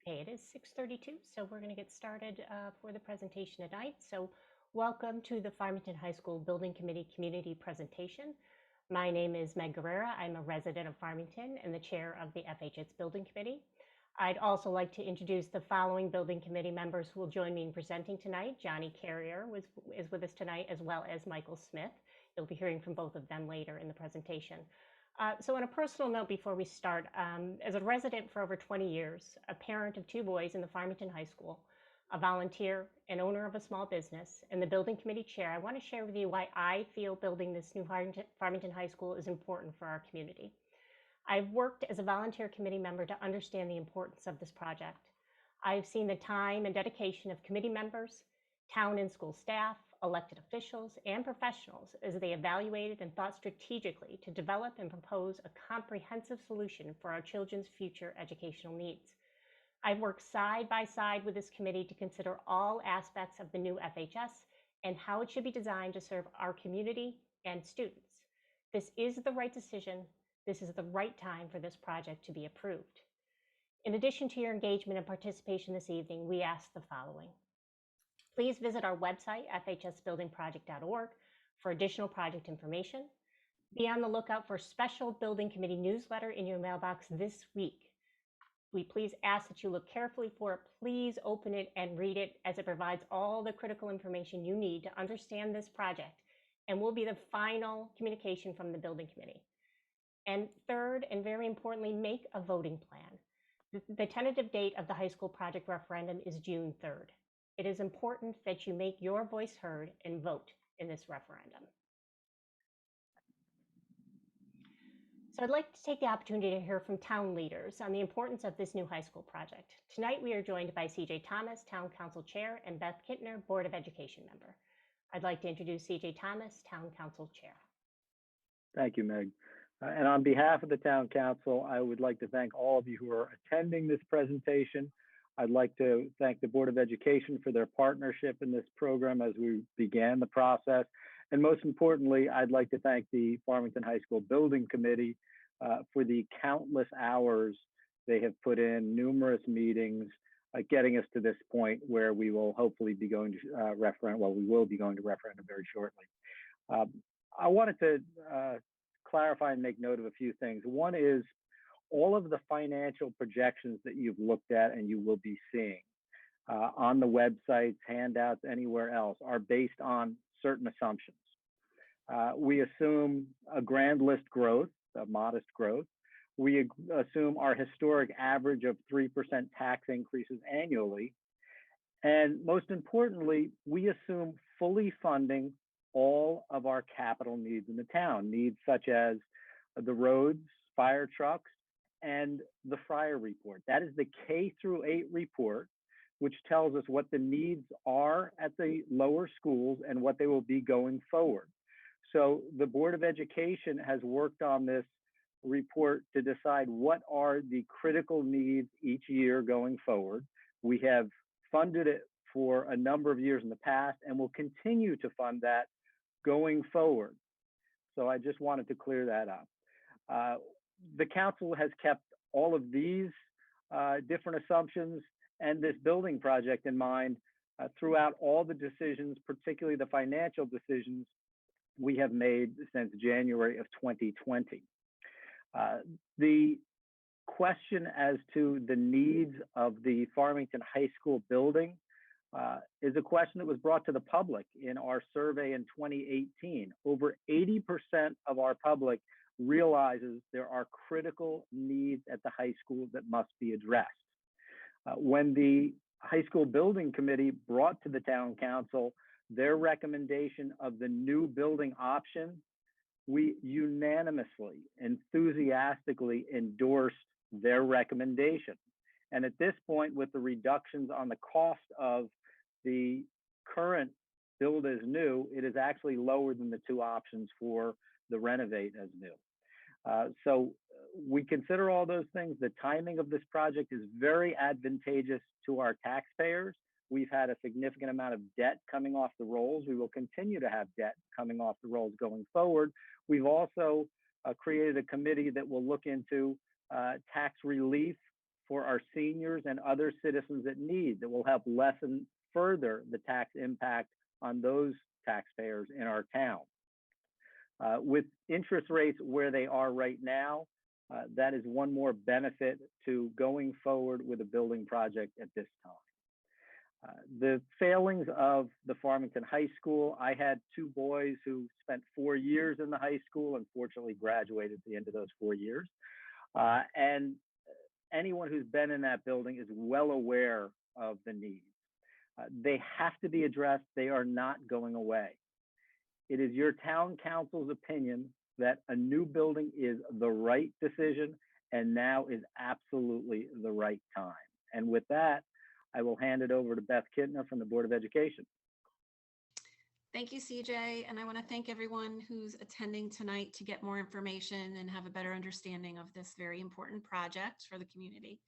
Okay, it is 6:32, so we're going to get started for the presentation tonight. So welcome to the Farmington High School Building Committee community presentation. My name is Meg Guerrera. I'm a resident of Farmington and the chair of the FHS Building Committee. I'd also like to introduce the following building committee members who will join me in presenting tonight. Johnny Carrier is with us tonight, as well as Michael Smith. You'll be hearing from both of them later in the presentation. So on a personal note before we start, as a resident for over 20 years, a parent of 2 boys in the Farmington High School, a volunteer and owner of a small business, and the building committee chair, I want to share with you why I feel building this new Farmington High School is important for our community. I've worked as a volunteer committee member to understand the importance of this project. I've seen the time and dedication of committee members, town and school staff, elected officials, and professionals as they evaluated and thought strategically to develop and propose a comprehensive solution for our children's future educational needs. I've worked side by side with this committee to consider all aspects of the new FHS and how it should be designed to serve our community and students. This is the right decision. This is the right time for this project to be approved. In addition to your engagement and participation this evening, we ask the following. Please visit our website, fhsbuildingproject.org, for additional project information. Be on the lookout for a special building committee newsletter in your mailbox this week. We please ask that you look carefully for it. Please open it and read it, as it provides all the critical information you need to understand this project and will be the final communication from the building committee. And third, and very importantly, make a voting plan. The tentative date of the high school project referendum is June 3rd. It is important that you make your voice heard and vote in this referendum. So I'd like to take the opportunity to hear from town leaders on the importance of this new high school project. Tonight, we are joined by CJ Thomas, Town Council Chair, and Beth Kittner, Board of Education Member. I'd like to introduce CJ Thomas, Town Council Chair. Thank you, Meg. And on behalf of the Town Council, I would like to thank all of you who are attending this presentation. I'd like to thank the Board of Education for their partnership in this program as we began the process. And most importantly, I'd like to thank the Farmington High School Building Committee for the countless hours they have put in, numerous meetings, getting us to this point where we will hopefully be going to referendum. Well, we will be going to referendum very shortly. I wanted to clarify and make note of a few things. One is, all of the financial projections that you've looked at and you will be seeing on the websites, handouts, anywhere else, are based on certain assumptions. We assume a grand list growth, a modest growth. We assume our historic average of 3% tax increases annually. And most importantly, we assume fully funding all of our capital needs in the town, needs such as the roads, fire trucks, and the Fryer report. That is the K through 8 report, which tells us what the needs are at the lower schools and what they will be going forward. So the Board of Education has worked on this report to decide what are the critical needs each year going forward. We have funded it for a number of years in the past and will continue to fund that going forward. So I just wanted to clear that up. The council has kept all of these different assumptions and this building project in mind throughout all the decisions, particularly the financial decisions we have made since January of 2020. The question as to the needs of the Farmington High School building is a question that was brought to the public in our survey in 2018. Over 80% of our public realizes there are critical needs at the high school that must be addressed. When the high school building committee brought to the town council their recommendation of the new building option, we unanimously, enthusiastically endorsed their recommendation. And at this point, with the reductions on the cost of the current build as new, it is actually lower than the 2 options for the renovate as new. So we consider all those things. The timing of this project is very advantageous to our taxpayers. We've had a significant amount of debt coming off the rolls. We will continue to have debt coming off the rolls going forward. We've also created a committee that will look into tax relief for our our seniors and other citizens in need that will help lessen further the tax impact on those taxpayers in our town. With interest rates where they are right now, that is one more benefit to going forward with a building project at this time. The failings of the Farmington High School, I had two boys who spent 4 years in the high school, unfortunately graduated at the end of those 4 years. And anyone who's been in that building is well aware of the needs. They have to be addressed. They are not going away. It is your town council's opinion that a new building is the right decision, and now is absolutely the right time. And with that, I will hand it over to Beth Kittner from the Board of Education. Thank you, CJ. And I want to thank everyone who's attending tonight to get more information and have a better understanding of this very important project for the community.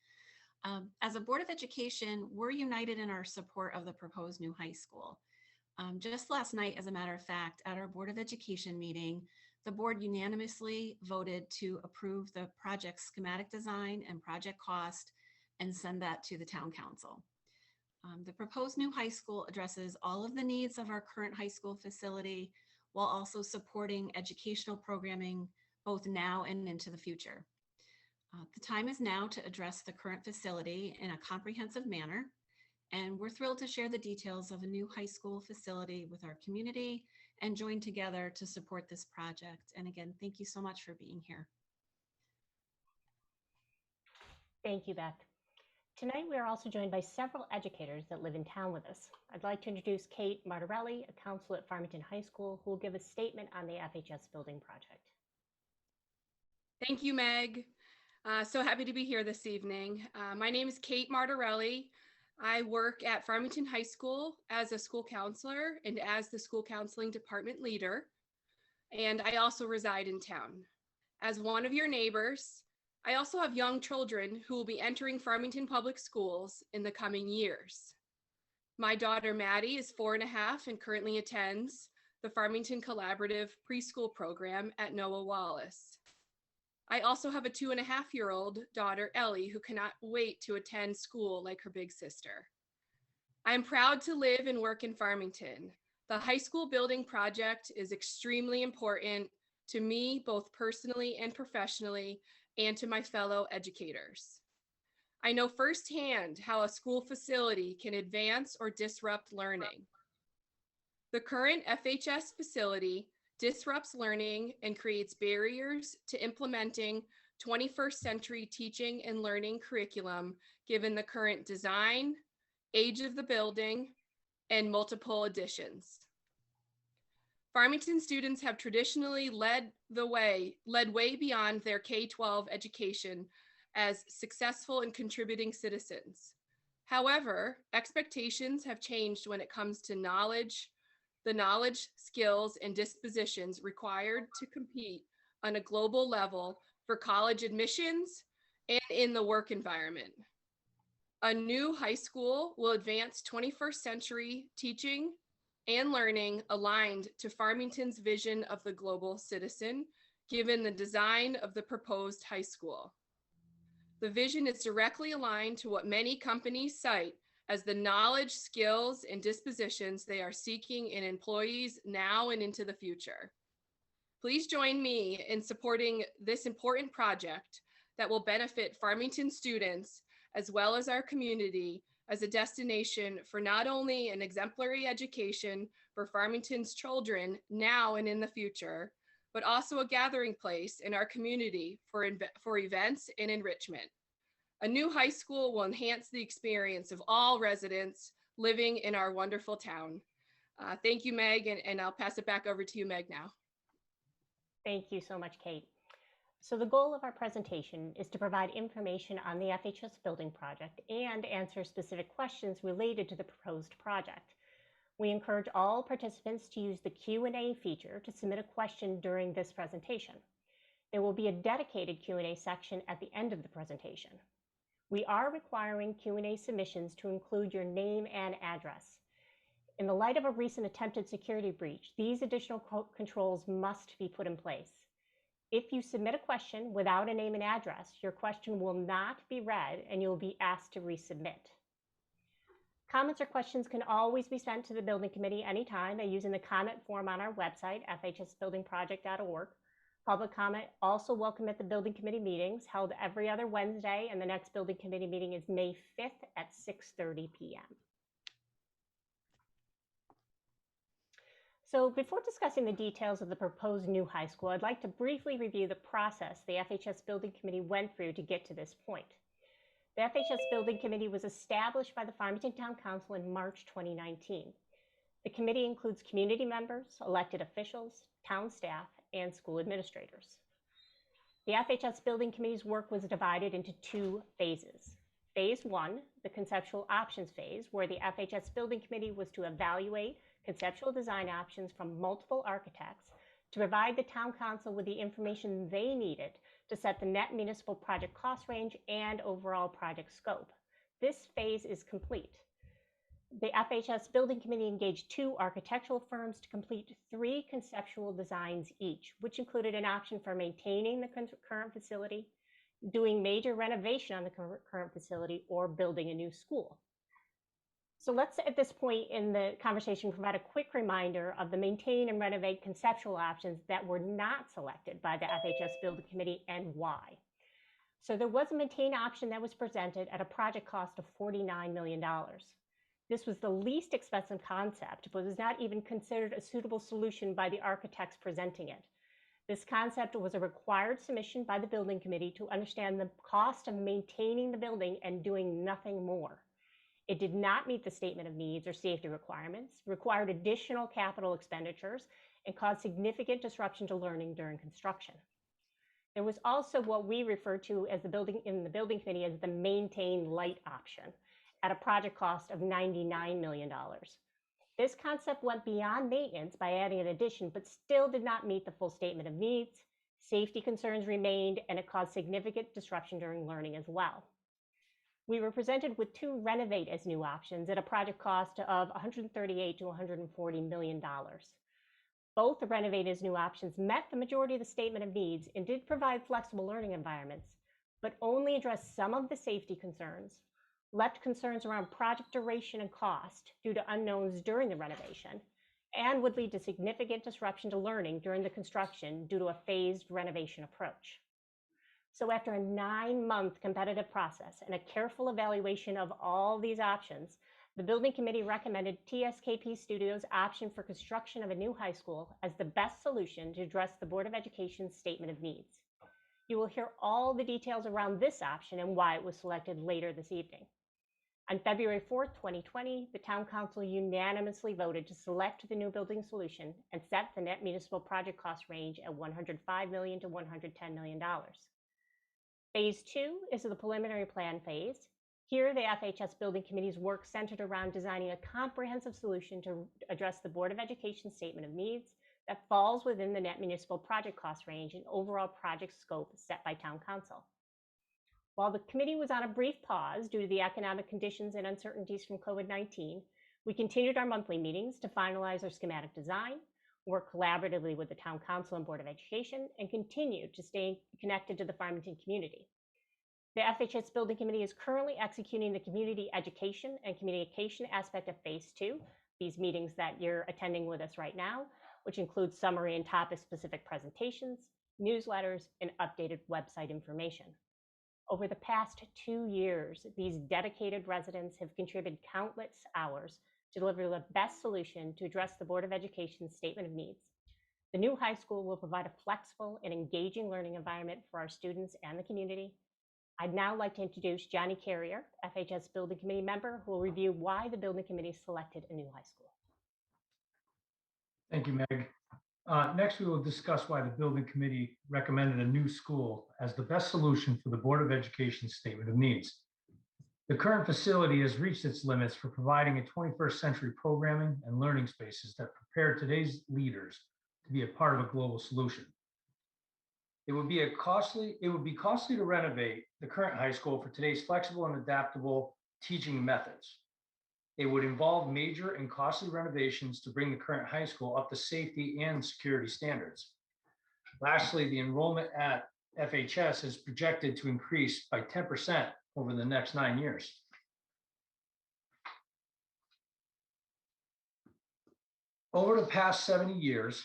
As a Board of Education, we're united in our support of the proposed new high school. Just last night, as a matter of fact, at our Board of Education meeting, the board unanimously voted to approve the project schematic design and project cost and send that to the town council. The proposed new high school addresses all of the needs of our current high school facility while also supporting educational programming both now and into the future. The time is now to address the current facility in a comprehensive manner, and we're thrilled to share the details of a new high school facility with our community and join together to support this project. And again, thank you so much for being here. Thank you, Beth. Tonight, we are also joined by several educators that live in town with us. I'd like to introduce Kate Martorelli, a counselor at Farmington High School, who will give a statement on the FHS building project. Thank you, Meg. So happy to be here this evening. My name is Kate Martorelli. I work at Farmington High School as a school counselor and as the school counseling department leader. And I also reside in town. As one of your neighbors, I also have young children who will be entering Farmington Public Schools in the coming years. My daughter Maddie is 4.5 and currently attends the Farmington Collaborative Preschool Program at Noah Wallace. I also have a 2.5-year-old daughter, Ellie, who cannot wait to attend school like her big sister. I'm proud to live and work in Farmington. The high school building project is extremely important to me, both personally and professionally, and to my fellow educators. I know firsthand how a school facility can advance or disrupt learning. The current FHS facility disrupts learning and creates barriers to implementing 21st century teaching and learning curriculum, given the current design, age of the building, and multiple additions. Farmington students have traditionally led way beyond their K-12 education as successful and contributing citizens. However, expectations have changed when it comes to the knowledge, skills, and dispositions required to compete on a global level for college admissions and in the work environment. A new high school will advance 21st century teaching and learning aligned to Farmington's vision of the global citizen, given the design of the proposed high school. The vision is directly aligned to what many companies cite as the knowledge, skills, and dispositions they are seeking in employees now and into the future. Please join me in supporting this important project that will benefit Farmington students as well as our community as a destination for not only an exemplary education for Farmington's children now and in the future, but also a gathering place in our community for events and enrichment. A new high school will enhance the experience of all residents living in our wonderful town. Thank you, Meg, and I'll pass it back over to you, Meg, now. Thank you so much, Kate. So the goal of our presentation is to provide information on the FHS building project and answer specific questions related to the proposed project. We encourage all participants to use the Q&A feature to submit a question during this presentation. There will be a dedicated Q&A section at the end of the presentation. We are requiring Q&A submissions to include your name and address. In the light of a recent attempted security breach, these additional controls must be put in place. If you submit a question without a name and address, your question will not be read and you'll be asked to resubmit. Comments or questions can always be sent to the building committee anytime by using the comment form on our website, fhsbuildingproject.org. Public comment also welcome at the building committee meetings held every other Wednesday, and the next building committee meeting is May 5th at 6:30 p.m. So before discussing the details of the proposed new high school, I'd like to briefly review the process the FHS Building Committee went through to get to this point. The FHS Building Committee was established by the Farmington Town Council in March 2019. The committee includes community members, elected officials, town staff, and school administrators. The FHS Building Committee's work was divided into two phases. Phase 1, the conceptual options phase, where the FHS Building Committee was to evaluate conceptual design options from multiple architects to provide the Town Council with the information they needed to set the net municipal project cost range and overall project scope. This phase is complete. The FHS Building Committee engaged 2 architectural firms to complete 3 conceptual designs each, which included an option for maintaining the current facility, doing major renovation on the current facility, or building a new school. So let's, at this point in the conversation, provide a quick reminder of the maintain and renovate conceptual options that were not selected by the FHS Building Committee and why. So there was a maintain option that was presented at a project cost of $49 million. This was the least expensive concept, but was not even considered a suitable solution by the architects presenting it. This concept was a required submission by the building committee to understand the cost of maintaining the building and doing nothing more. It did not meet the statement of needs or safety requirements, required additional capital expenditures, and caused significant disruption to learning during construction. There was also what we refer to as in the building committee as the maintain light option at a project cost of $99 million. This concept went beyond maintenance by adding an addition, but still did not meet the full statement of needs. Safety concerns remained, and it caused significant disruption during learning as well. We were presented with 2 renovate as new options at a project cost of $138 to $140 million. Both the renovate as new options met the majority of the statement of needs and did provide flexible learning environments, but only addressed some of the safety concerns, left concerns around project duration and cost due to unknowns during the renovation, and would lead to significant disruption to learning during the construction due to a phased renovation approach. So after a 9-month competitive process and a careful evaluation of all these options, the building committee recommended TSKP Studios' option for construction of a new high school as the best solution to address the Board of Education's statement of needs. You will hear all the details around this option and why it was selected later this evening. On February 4th, 2020, the Town Council unanimously voted to select the new building solution and set the net municipal project cost range at $105 million to $110 million. Phase 2 is the preliminary plan phase. Here, the FHS Building Committee's work centered around designing a comprehensive solution to address the Board of Education statement of needs that falls within the net municipal project cost range and overall project scope set by Town Council. While the committee was on a brief pause due to the economic conditions and uncertainties from COVID-19, we continued our monthly meetings to finalize our schematic design, work collaboratively with the Town Council and Board of Education, and continue to stay connected to the Farmington community. The FHS Building Committee is currently executing the community education and communication aspect of Phase 2, these meetings that you're attending with us right now, which includes summary and topic-specific presentations, newsletters, and updated website information. Over the past 2 years, these dedicated residents have contributed countless hours to deliver the best solution to address the Board of Education's statement of needs. The new high school will provide a flexible and engaging learning environment for our students and the community. I'd now like to introduce Johnny Carrier, FHS Building Committee member, who will review why the Building Committee selected a new high school. Thank you, Meg. Next, we will discuss why the Building Committee recommended a new school as the best solution for the Board of Education's statement of needs. The current facility has reached its limits for providing a 21st century programming and learning spaces that prepare today's leaders to be a part of a global solution. It would be costly to renovate the current high school for today's flexible and adaptable teaching methods. It would involve major and costly renovations to bring the current high school up to safety and security standards. Lastly, the enrollment at FHS is projected to increase by 10% over the next 9 years. Over the past 70 years,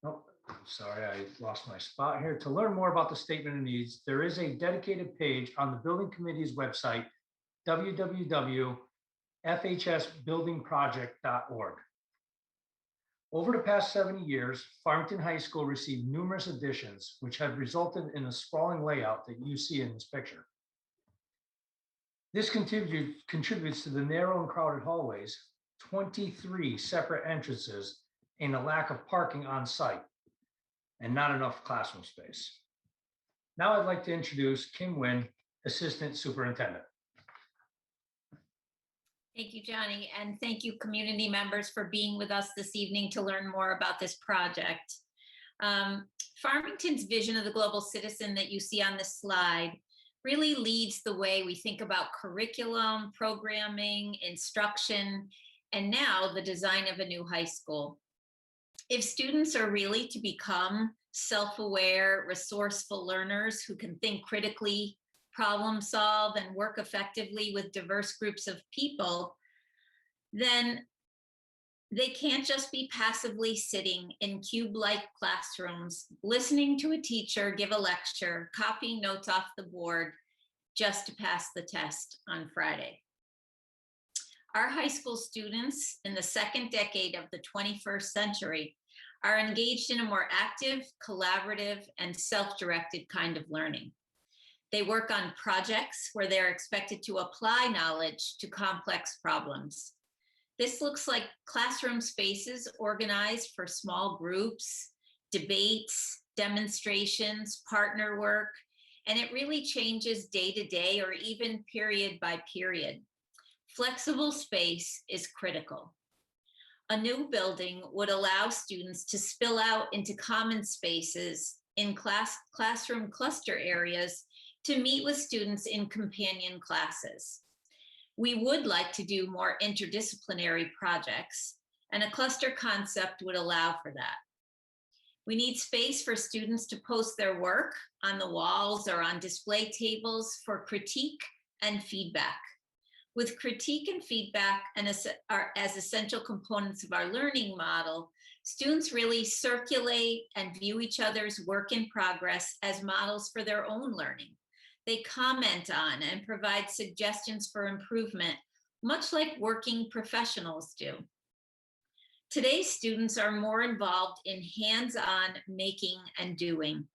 oh, sorry, I lost my spot here. To learn more about the statement of needs, there is a dedicated page on the building committee's website, www.fhsbuildingproject.org. Over the past 70 years, Farmington High School received numerous additions, which have resulted in a sprawling layout that you see in this picture. This contributes to the narrow and crowded hallways, 23 separate entrances, and a lack of parking on site, and not enough classroom space. Now I'd like to introduce Kim Nguyen, Assistant Superintendent. Thank you, Johnny, and thank you, community members, for being with us this evening to learn more about this project. Farmington's vision of the global citizen that you see on this slide really leads the way we think about curriculum, programming, instruction, and now the design of a new high school. If students are really to become self-aware, resourceful learners who can think critically, problem solve, and work effectively with diverse groups of people, then they can't just be passively sitting in cube-like classrooms, listening to a teacher give a lecture, copying notes off the board just to pass the test on Friday. Our high school students in the second decade of the 21st century are engaged in a more active, collaborative, and self-directed kind of learning. They work on projects where they're expected to apply knowledge to complex problems. This looks like classroom spaces organized for small groups, debates, demonstrations, partner work, and it really changes day to day or even period by period. Flexible space is critical. A new building would allow students to spill out into common spaces in classroom cluster areas to meet with students in companion classes. We would like to do more interdisciplinary projects, and a cluster concept would allow for that. We need space for students to post their work on the walls or on display tables for critique and feedback. With critique and feedback and as essential components of our learning model, students really circulate and view each other's work in progress as models for their own learning. They comment on and provide suggestions for improvement, much like working professionals do. Today's students are more involved in hands-on making and doing.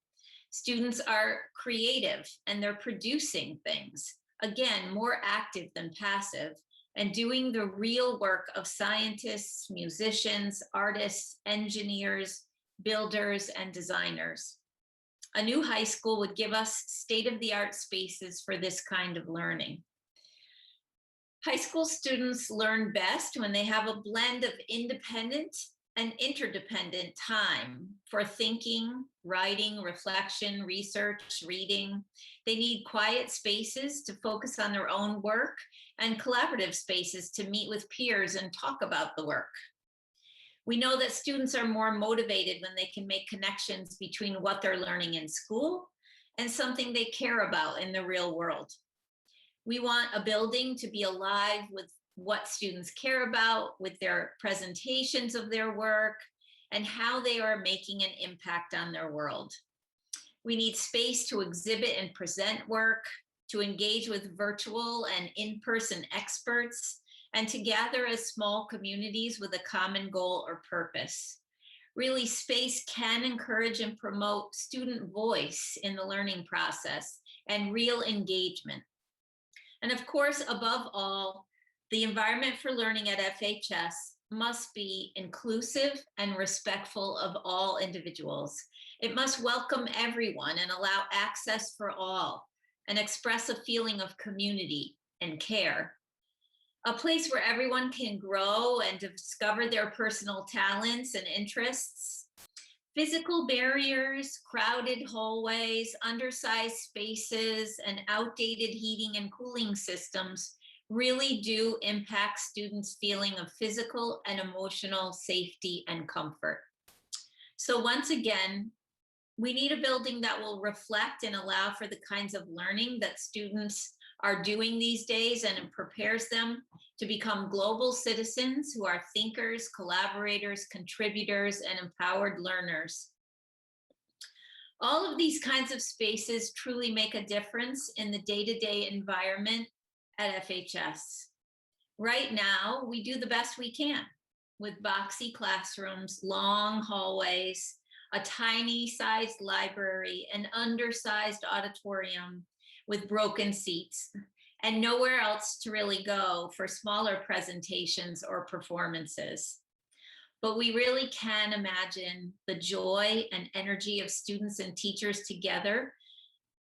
Students are creative and they're producing things. Again, more active than passive, and doing the real work of scientists, musicians, artists, engineers, builders, and designers. A new high school would give us state-of-the-art spaces for this kind of learning. High school students learn best when they have a blend of independent and interdependent time for thinking, writing, reflection, research, reading. They need quiet spaces to focus on their own work and collaborative spaces to meet with peers and talk about the work. We know that students are more motivated when they can make connections between what they're learning in school and something they care about in the real world. We want a building to be alive with what students care about, with their presentations of their work, and how they are making an impact on their world. We need space to exhibit and present work, to engage with virtual and in-person experts, and to gather as small communities with a common goal or purpose. Really, space can encourage and promote student voice in the learning process and real engagement. And of course, above all, the environment for learning at FHS must be inclusive and respectful of all individuals. It must welcome everyone and allow access for all and express a feeling of community and care. A place where everyone can grow and discover their personal talents and interests. Physical barriers, crowded hallways, undersized spaces, and outdated heating and cooling systems really do impact students' feeling of physical and emotional safety and comfort. So once again, We need a building that will reflect and allow for the kinds of learning that students are doing these days, and it prepares them to become global citizens who are thinkers, collaborators, contributors, and empowered learners. All of these kinds of spaces truly make a difference in the day-to-day environment at FHS. Right now, we do the best we can with boxy classrooms, long hallways, a tiny sized library, an undersized auditorium with broken seats, and nowhere else to really go for smaller presentations or performances. But we really can imagine the joy and energy of students and teachers together,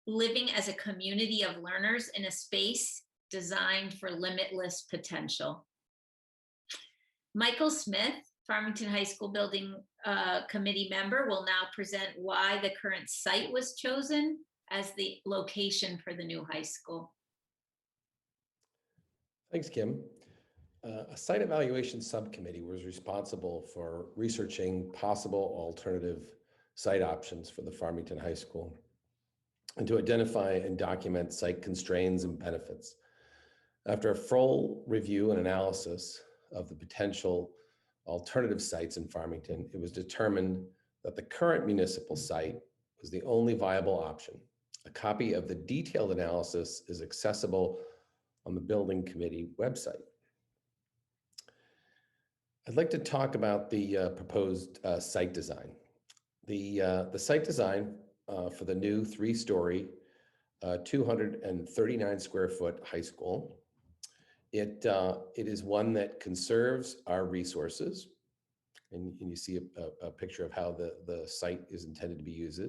living as a community of learners in a space designed for limitless potential. Michael Smith, Farmington High School Building Committee member, will now present why the current site was chosen as the location for the new high school. Thanks, Kim. A site evaluation subcommittee was responsible for researching possible alternative site options for the Farmington High School and to identify and document site constraints and benefits. After a full review and analysis of the potential alternative sites in Farmington, it was determined that the current municipal site was the only viable option. A copy of the detailed analysis is accessible on the Building Committee website. I'd like to talk about the proposed site design. The site design for the new 3-story, 239 square foot high school. It is one that conserves our resources, and you see a picture of how the site is intended to be used.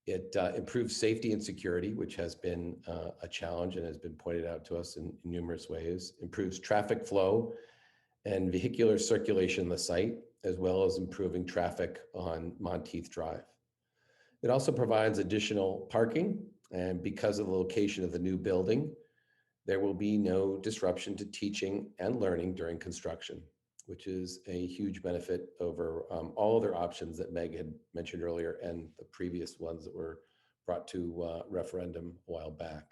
It improves safety and security, which has been a challenge and has been pointed out to us in numerous ways. Improves traffic flow and vehicular circulation on the site, as well as improving traffic on Monteith Drive. It also provides additional parking, and because of the location of the new building, there will be no disruption to teaching and learning during construction, which is a huge benefit over all other options that Meg had mentioned earlier and the previous ones that were brought to referendum a while back.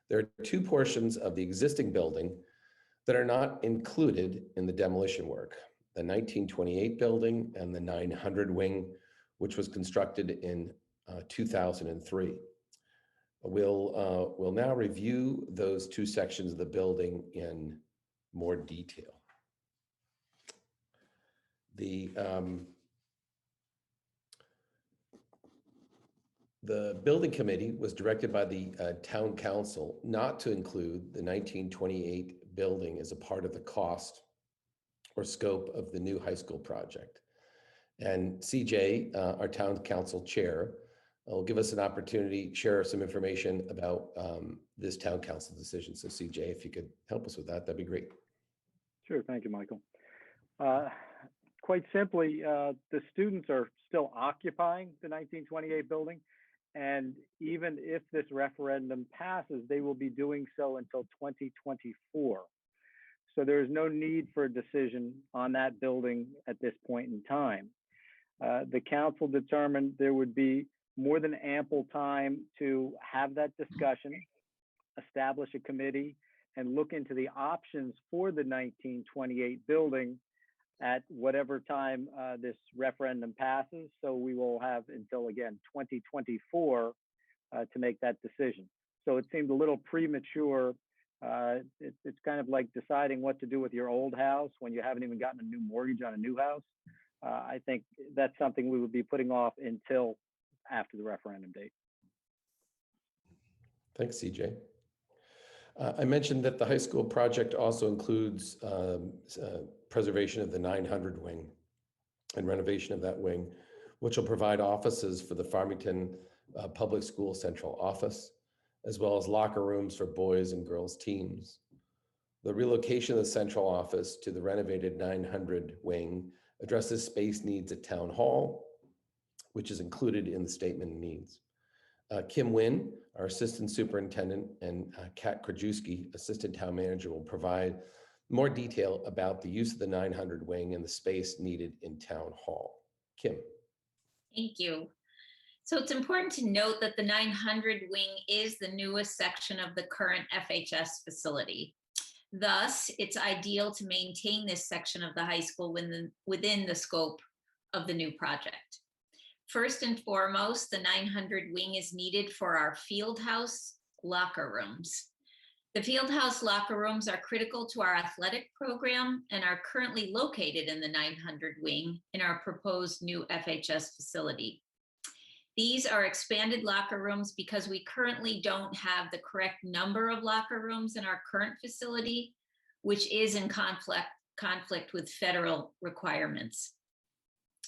There are 2 portions of the existing building that are not included in the demolition work: the 1928 building and the 900 wing, which was constructed in 2003. We'll now review those 2 sections of the building in more detail. The building committee was directed by the town council not to include the 1928 building as a part of the cost or scope of the new high school project. And CJ, our town council chair, will give us an opportunity to share some information about this town council decision. So CJ, if you could help us with that, that'd be great. Sure, thank you, Michael. Quite simply, the students are still occupying the 1928 building, and even if this referendum passes, they will be doing so until 2024. So there is no need for a decision on that building at this point in time. The council determined there would be more than ample time to have that discussion, establish a committee, and look into the options for the 1928 building at whatever time this referendum passes. So we will have until, again, 2024 to make that decision. So it seemed a little premature. It's kind of like deciding what to do with your old house when you haven't even gotten a new mortgage on a new house. I think that's something we would be putting off until after the referendum date. Thanks, CJ. I mentioned that the high school project also includes preservation of the 900 wing and renovation of that wing, which will provide offices for the Farmington Public School Central Office, as well as locker rooms for boys and girls teams. The relocation of the central office to the renovated 900 wing addresses space needs at Town Hall, which is included in the statement of needs. Kim Wynn, our assistant superintendent, and Kat Krajewski, assistant town manager, will provide more detail about the use of the 900 wing and the space needed in Town Hall. Kim. Thank you. So it's important to note that the 900 wing is the newest section of the current FHS facility. Thus, it's ideal to maintain this section of the high school within the scope of the new project. First and foremost, the 900 wing is needed for our field house locker rooms. The field house locker rooms are critical to our athletic program and are currently located in the 900 wing in our proposed new FHS facility. These are expanded locker rooms because we currently don't have the correct number of locker rooms in our current facility, which is in conflict with federal requirements.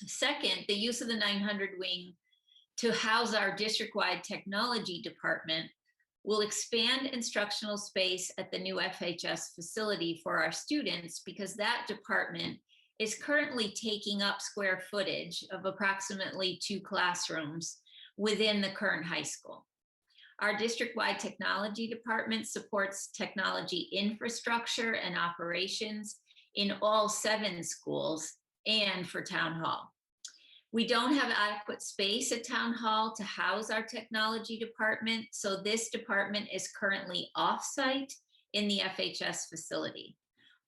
Second, the use of the 900 wing to house our district-wide technology department will expand instructional space at the new FHS facility for our students because that department is currently taking up square footage of approximately 2 classrooms within the current high school. Our district-wide technology department supports technology infrastructure and operations in all 7 schools and for Town Hall. We don't have adequate space at Town Hall to house our technology department, so this department is currently off-site in the FHS facility.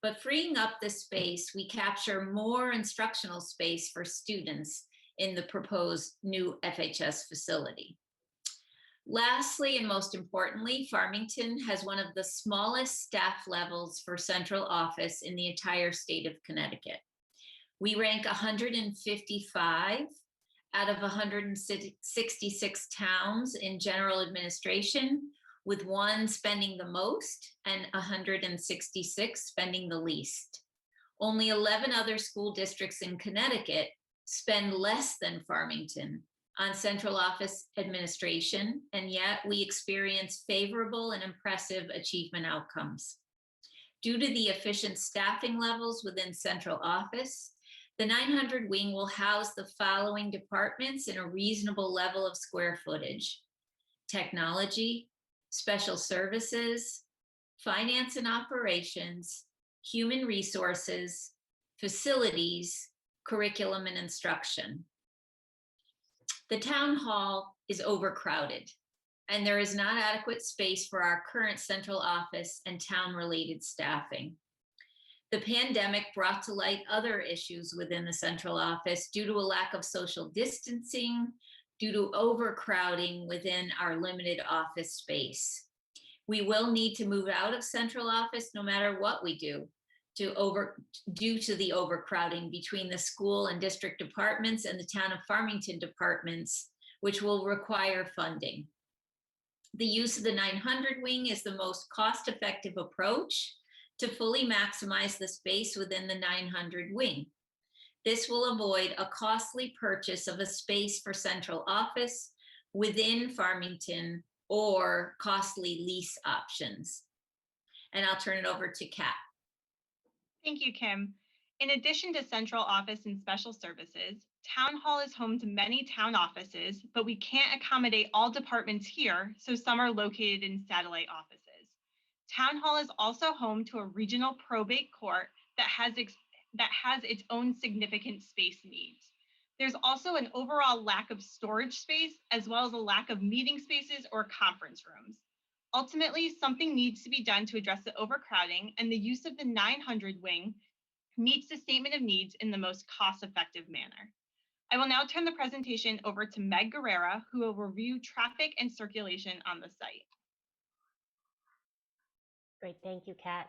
But freeing up this space, we capture more instructional space for students in the proposed new FHS facility. Lastly, and most importantly, Farmington has one of the smallest staff levels for central office in the entire state of Connecticut. We rank 155 out of 166 towns in general administration, with 1 spending the most and 166 spending the least. Only 11 other school districts in Connecticut spend less than Farmington on central office administration, and yet we experience favorable and impressive achievement outcomes. Due to the efficient staffing levels within central office, the 900 wing will house the following departments in a reasonable level of square footage: technology, special services, finance and operations, human resources, facilities, curriculum and instruction. The town hall is overcrowded, and there is not adequate space for our current central office and town-related staffing. The pandemic brought to light other issues within the central office due to a lack of social distancing, due to overcrowding within our limited office space. We will need to move out of central office no matter what we do due to the overcrowding between the school and district departments and the town of Farmington departments, which will require funding. The use of the 900 wing is the most cost-effective approach to fully maximize the space within the 900 wing. This will avoid a costly purchase of a space for central office within Farmington or costly lease options. And I'll turn it over to Kat. Thank you, Kim. In addition to central office and special services, Town Hall is home to many town offices, but we can't accommodate all departments here, so some are located in satellite offices. Town Hall is also home to a regional probate court that has its own significant space needs. There's also an overall lack of storage space, as well as a lack of meeting spaces or conference rooms. Ultimately, something needs to be done to address the overcrowding, and the use of the 900 wing meets the statement of needs in the most cost-effective manner. I will now turn the presentation over to Meg Guerrera, who will review traffic and circulation on the site. Great, thank you, Kat.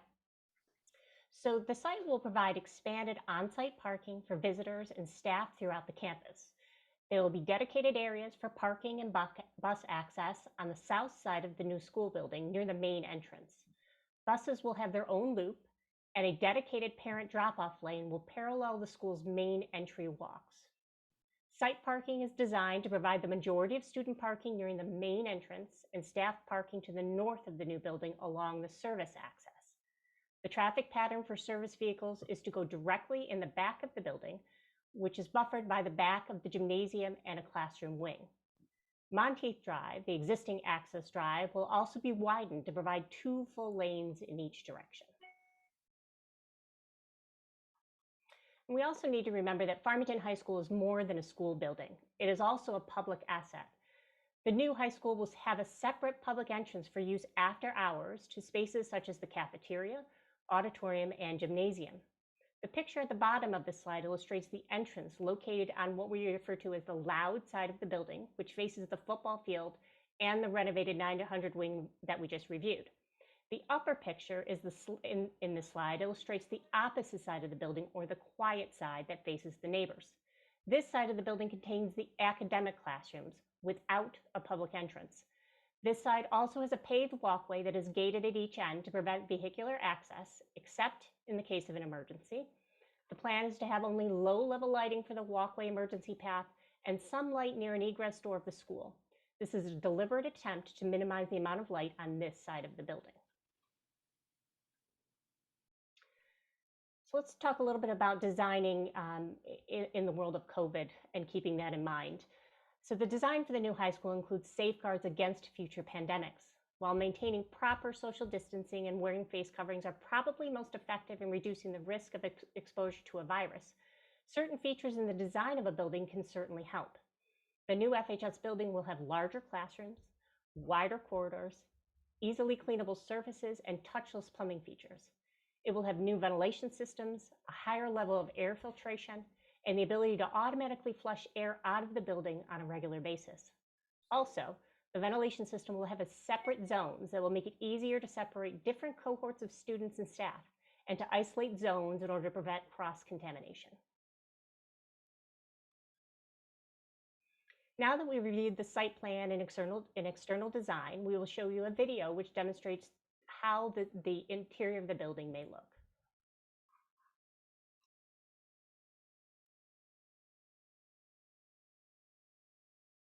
So the site will provide expanded on-site parking for visitors and staff throughout the campus. There will be dedicated areas for parking and bus access on the south side of the new school building near the main entrance. Buses will have their own loop, and a dedicated parent drop-off lane will parallel the school's main entry walks. Site parking is designed to provide the majority of student parking during the main entrance and staff parking to the north of the new building along the service access. The traffic pattern for service vehicles is to go directly in the back of the building, which is buffered by the back of the gymnasium and a classroom wing. Monteith Drive, the existing access drive, will also be widened to provide 2 full lanes in each direction. And we also need to remember that Farmington High School is more than a school building. It is also a public asset. The new high school will have a separate public entrance for use after hours to spaces such as the cafeteria, auditorium, and gymnasium. The picture at the bottom of the slide illustrates the entrance located on what we refer to as the loud side of the building, which faces the football field and the renovated 900 wing that we just reviewed. The upper picture is in the slide illustrates the opposite side of the building, or the quiet side that faces the neighbors. This side of the building contains the academic classrooms without a public entrance. This side also has a paved walkway that is gated at each end to prevent vehicular access, except in the case of an emergency. The plan is to have only low-level lighting for the walkway emergency path and some light near an egress door of the school. This is a deliberate attempt to minimize the amount of light on this side of the building. So let's talk a little bit about designing in the world of COVID and keeping that in mind. So the design for the new high school includes safeguards against future pandemics. While maintaining proper social distancing and wearing face coverings are probably most effective in reducing the risk of exposure to a virus, certain features in the design of a building can certainly help. The new FHS building will have larger classrooms, wider corridors, easily cleanable surfaces, and touchless plumbing features. It will have new ventilation systems, a higher level of air filtration, and the ability to automatically flush air out of the building on a regular basis. Also, the ventilation system will have separate zones that will make it easier to separate different cohorts of students and staff, and to isolate zones in order to prevent cross-contamination. Now that we've reviewed the site plan and external design, we will show you a video which demonstrates how the interior of the building may look.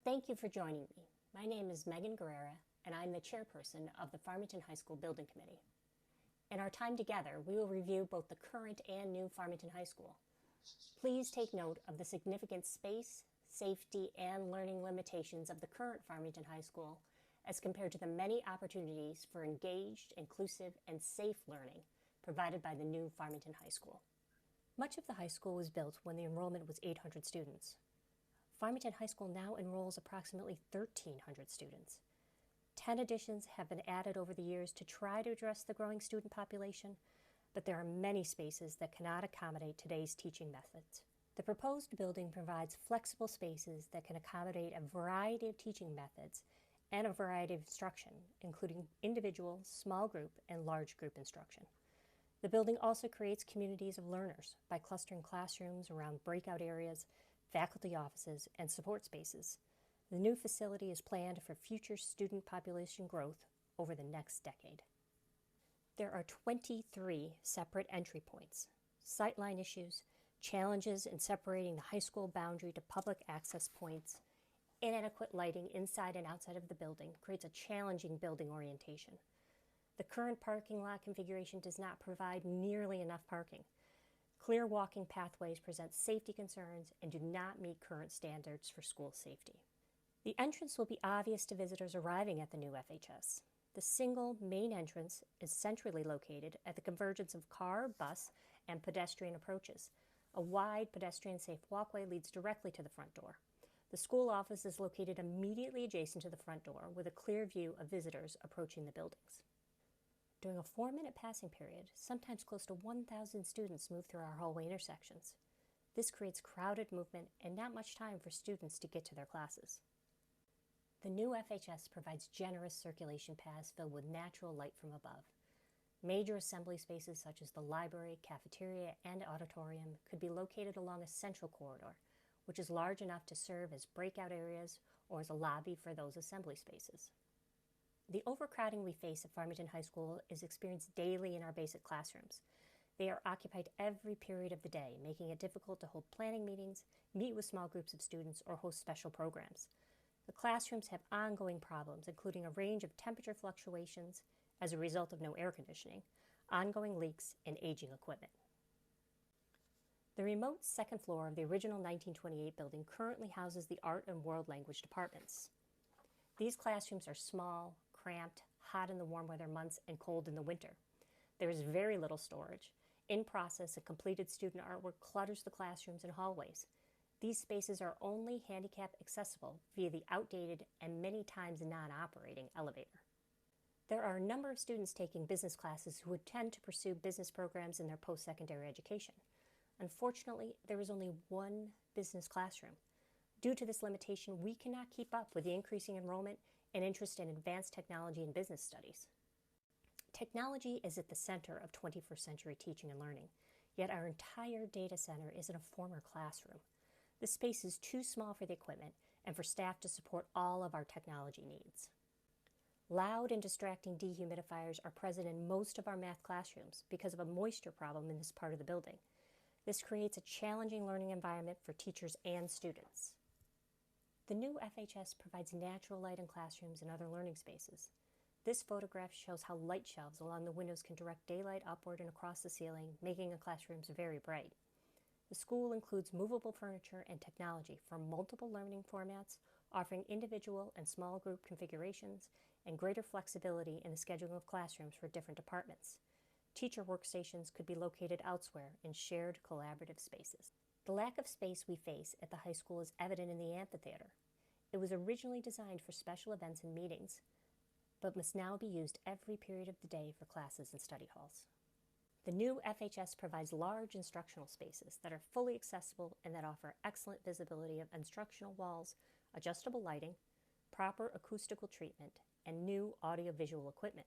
Thank you for joining me. My name is Megan Guerrera, and I'm the chairperson of the Farmington High School Building Committee. In our time together, we will review both the current and new Farmington High School. Please take note of the significant space, safety, and learning limitations of the current Farmington High School as compared to the many opportunities for engaged, inclusive, and safe learning provided by the new Farmington High School. Much of the high school was built when the enrollment was 800 students. Farmington High School now enrolls approximately 1,300 students. 10 additions have been added over the years to try to address the growing student population, but there are many spaces that cannot accommodate today's teaching methods. The proposed building provides flexible spaces that can accommodate a variety of teaching methods and a variety of instruction, including individual, small group, and large group instruction. The building also creates communities of learners by clustering classrooms around breakout areas, faculty offices, and support spaces. The new facility is planned for future student population growth over the next decade. There are 23 separate entry points. Sightline issues, challenges in separating the high school boundary to public access points, inadequate lighting inside and outside of the building creates a challenging building orientation. The current parking lot configuration does not provide nearly enough parking. Clear walking pathways present safety concerns and do not meet current standards for school safety. The entrance will be obvious to visitors arriving at the new FHS. The single main entrance is centrally located at the convergence of car, bus, and pedestrian approaches. A wide pedestrian-safe walkway leads directly to the front door. The school office is located immediately adjacent to the front door with a clear view of visitors approaching the buildings. During a 4-minute passing period, sometimes close to 1,000 students move through our hallway intersections. This creates crowded movement and not much time for students to get to their classes. The new FHS provides generous circulation paths filled with natural light from above. Major assembly spaces such as the library, cafeteria, and auditorium could be located along a central corridor, which is large enough to serve as breakout areas or as a lobby for those assembly spaces. The overcrowding we face at Farmington High School is experienced daily in our basic classrooms. They are occupied every period of the day, making it difficult to hold planning meetings, meet with small groups of students, or host special programs. The classrooms have ongoing problems, including a range of temperature fluctuations as a result of no air conditioning, ongoing leaks, and aging equipment. The remote second floor of the original 1928 building currently houses the Art and World Language departments. These classrooms are small, cramped, hot in the warm weather months, and cold in the winter. There is very little storage, In-process and completed student artwork clutters the classrooms and hallways. These spaces are only handicap accessible via the outdated and many times non-operating elevator. There are a number of students taking business classes who intend to pursue business programs in their post-secondary education. Unfortunately, there is only one business classroom. Due to this limitation, we cannot keep up with the increasing enrollment and interest in advanced technology and business studies. Technology is at the center of 21st century teaching and learning, yet our entire data center is in a former classroom. The space is too small for the equipment and for staff to support all of our technology needs. Loud and distracting dehumidifiers are present in most of our math classrooms because of a moisture problem in this part of the building. This creates a challenging learning environment for teachers and students. The new FHS provides natural light in classrooms and other learning spaces. This photograph shows how light shelves along the windows can direct daylight upward and across the ceiling, making the classrooms very bright. The school includes movable furniture and technology for multiple learning formats, offering individual and small group configurations and greater flexibility in the scheduling of classrooms for different departments. Teacher workstations could be located elsewhere in shared collaborative spaces. The lack of space we face at the high school is evident in the amphitheater. It was originally designed for special events and meetings, but must now be used every period of the day for classes and study halls. The new FHS provides large instructional spaces that are fully accessible and that offer excellent visibility of instructional walls, adjustable lighting, proper acoustical treatment, and new audiovisual equipment.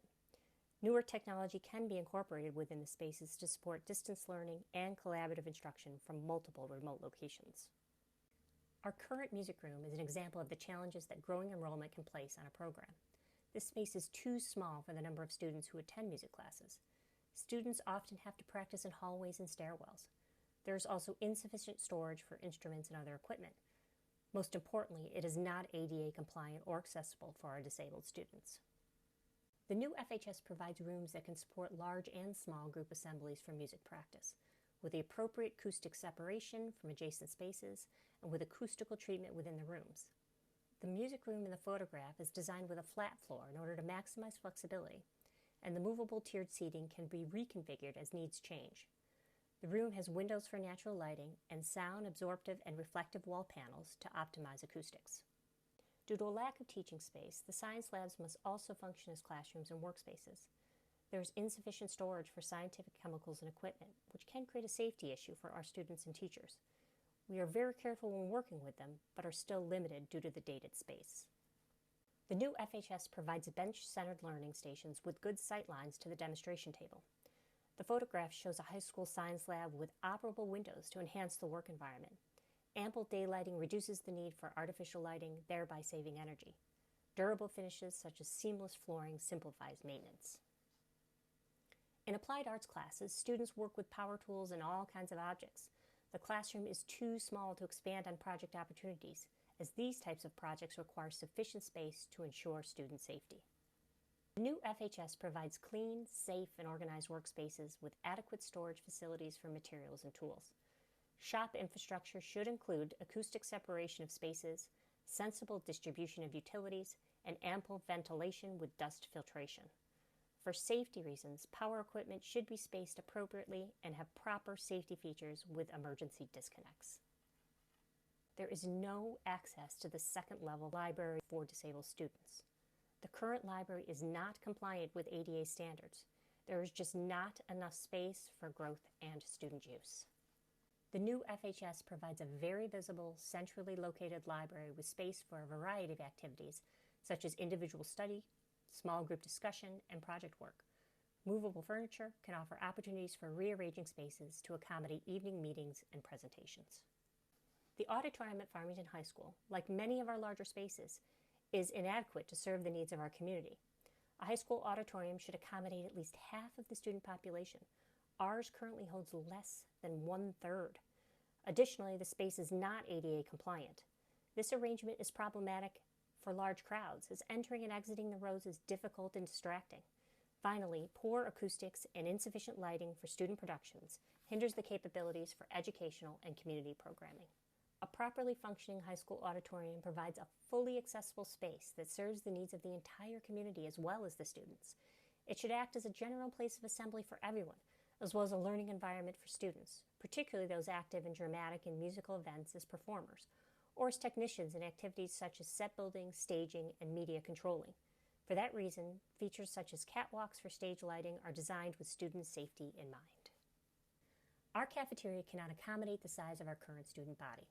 Newer technology can be incorporated within the spaces to support distance learning and collaborative instruction from multiple remote locations. Our current music room is an example of the challenges that growing enrollment can place on a program. This space is too small for the number of students who attend music classes. Students often have to practice in hallways and stairwells. There is also insufficient storage for instruments and other equipment. Most importantly, it is not ADA compliant or accessible for our disabled students. The new FHS provides rooms that can support large and small group assemblies for music practice, with the appropriate acoustic separation from adjacent spaces and with acoustical treatment within the rooms. The music room in the photograph is designed with a flat floor in order to maximize flexibility, and the movable tiered seating can be reconfigured as needs change. The room has windows for natural lighting and sound absorptive and reflective wall panels to optimize acoustics. Due to a lack of teaching space, the science labs must also function as classrooms and workspaces. There is insufficient storage for scientific chemicals and equipment, which can create a safety issue for our students and teachers. We are very careful when working with them, but are still limited due to the dated space. The new FHS provides bench-centered learning stations with good sight lines to the demonstration table. The photograph shows a high school science lab with operable windows to enhance the work environment. Ample daylighting reduces the need for artificial lighting, thereby saving energy. Durable finishes such as seamless flooring simplifies maintenance. In applied arts classes, students work with power tools and all kinds of objects. The classroom is too small to expand on project opportunities, as these types of projects require sufficient space to ensure student safety. The new FHS provides clean, safe, and organized workspaces with adequate storage facilities for materials and tools. Shop infrastructure should include acoustic separation of spaces, sensible distribution of utilities, and ample ventilation with dust filtration. For safety reasons, power equipment should be spaced appropriately and have proper safety features with emergency disconnects. There is no access to the second-level library for disabled students. The current library is not compliant with ADA standards. There is just not enough space for growth and student use. The new FHS provides a very visible, centrally located library with space for a variety of activities, such as individual study, small group discussion, and project work. Movable furniture can offer opportunities for rearranging spaces to accommodate evening meetings and presentations. The auditorium at Farmington High School, like many of our larger spaces, is inadequate to serve the needs of our community. A high school auditorium should accommodate at least half of the student population. Ours currently holds less than 1/3. Additionally, the space is not ADA compliant. This arrangement is problematic for large crowds, as entering and exiting the rows is difficult and distracting. Finally, poor acoustics and insufficient lighting for student productions hinders the capabilities for educational and community programming. A properly functioning high school auditorium provides a fully accessible space that serves the needs of the entire community as well as the students. It should act as a general place of assembly for everyone, as well as a learning environment for students, particularly those active in dramatic and musical events as performers, or as technicians in activities such as set building, staging, and media controlling. For that reason, features such as catwalks for stage lighting are designed with student safety in mind. Our cafeteria cannot accommodate the size of our current student body.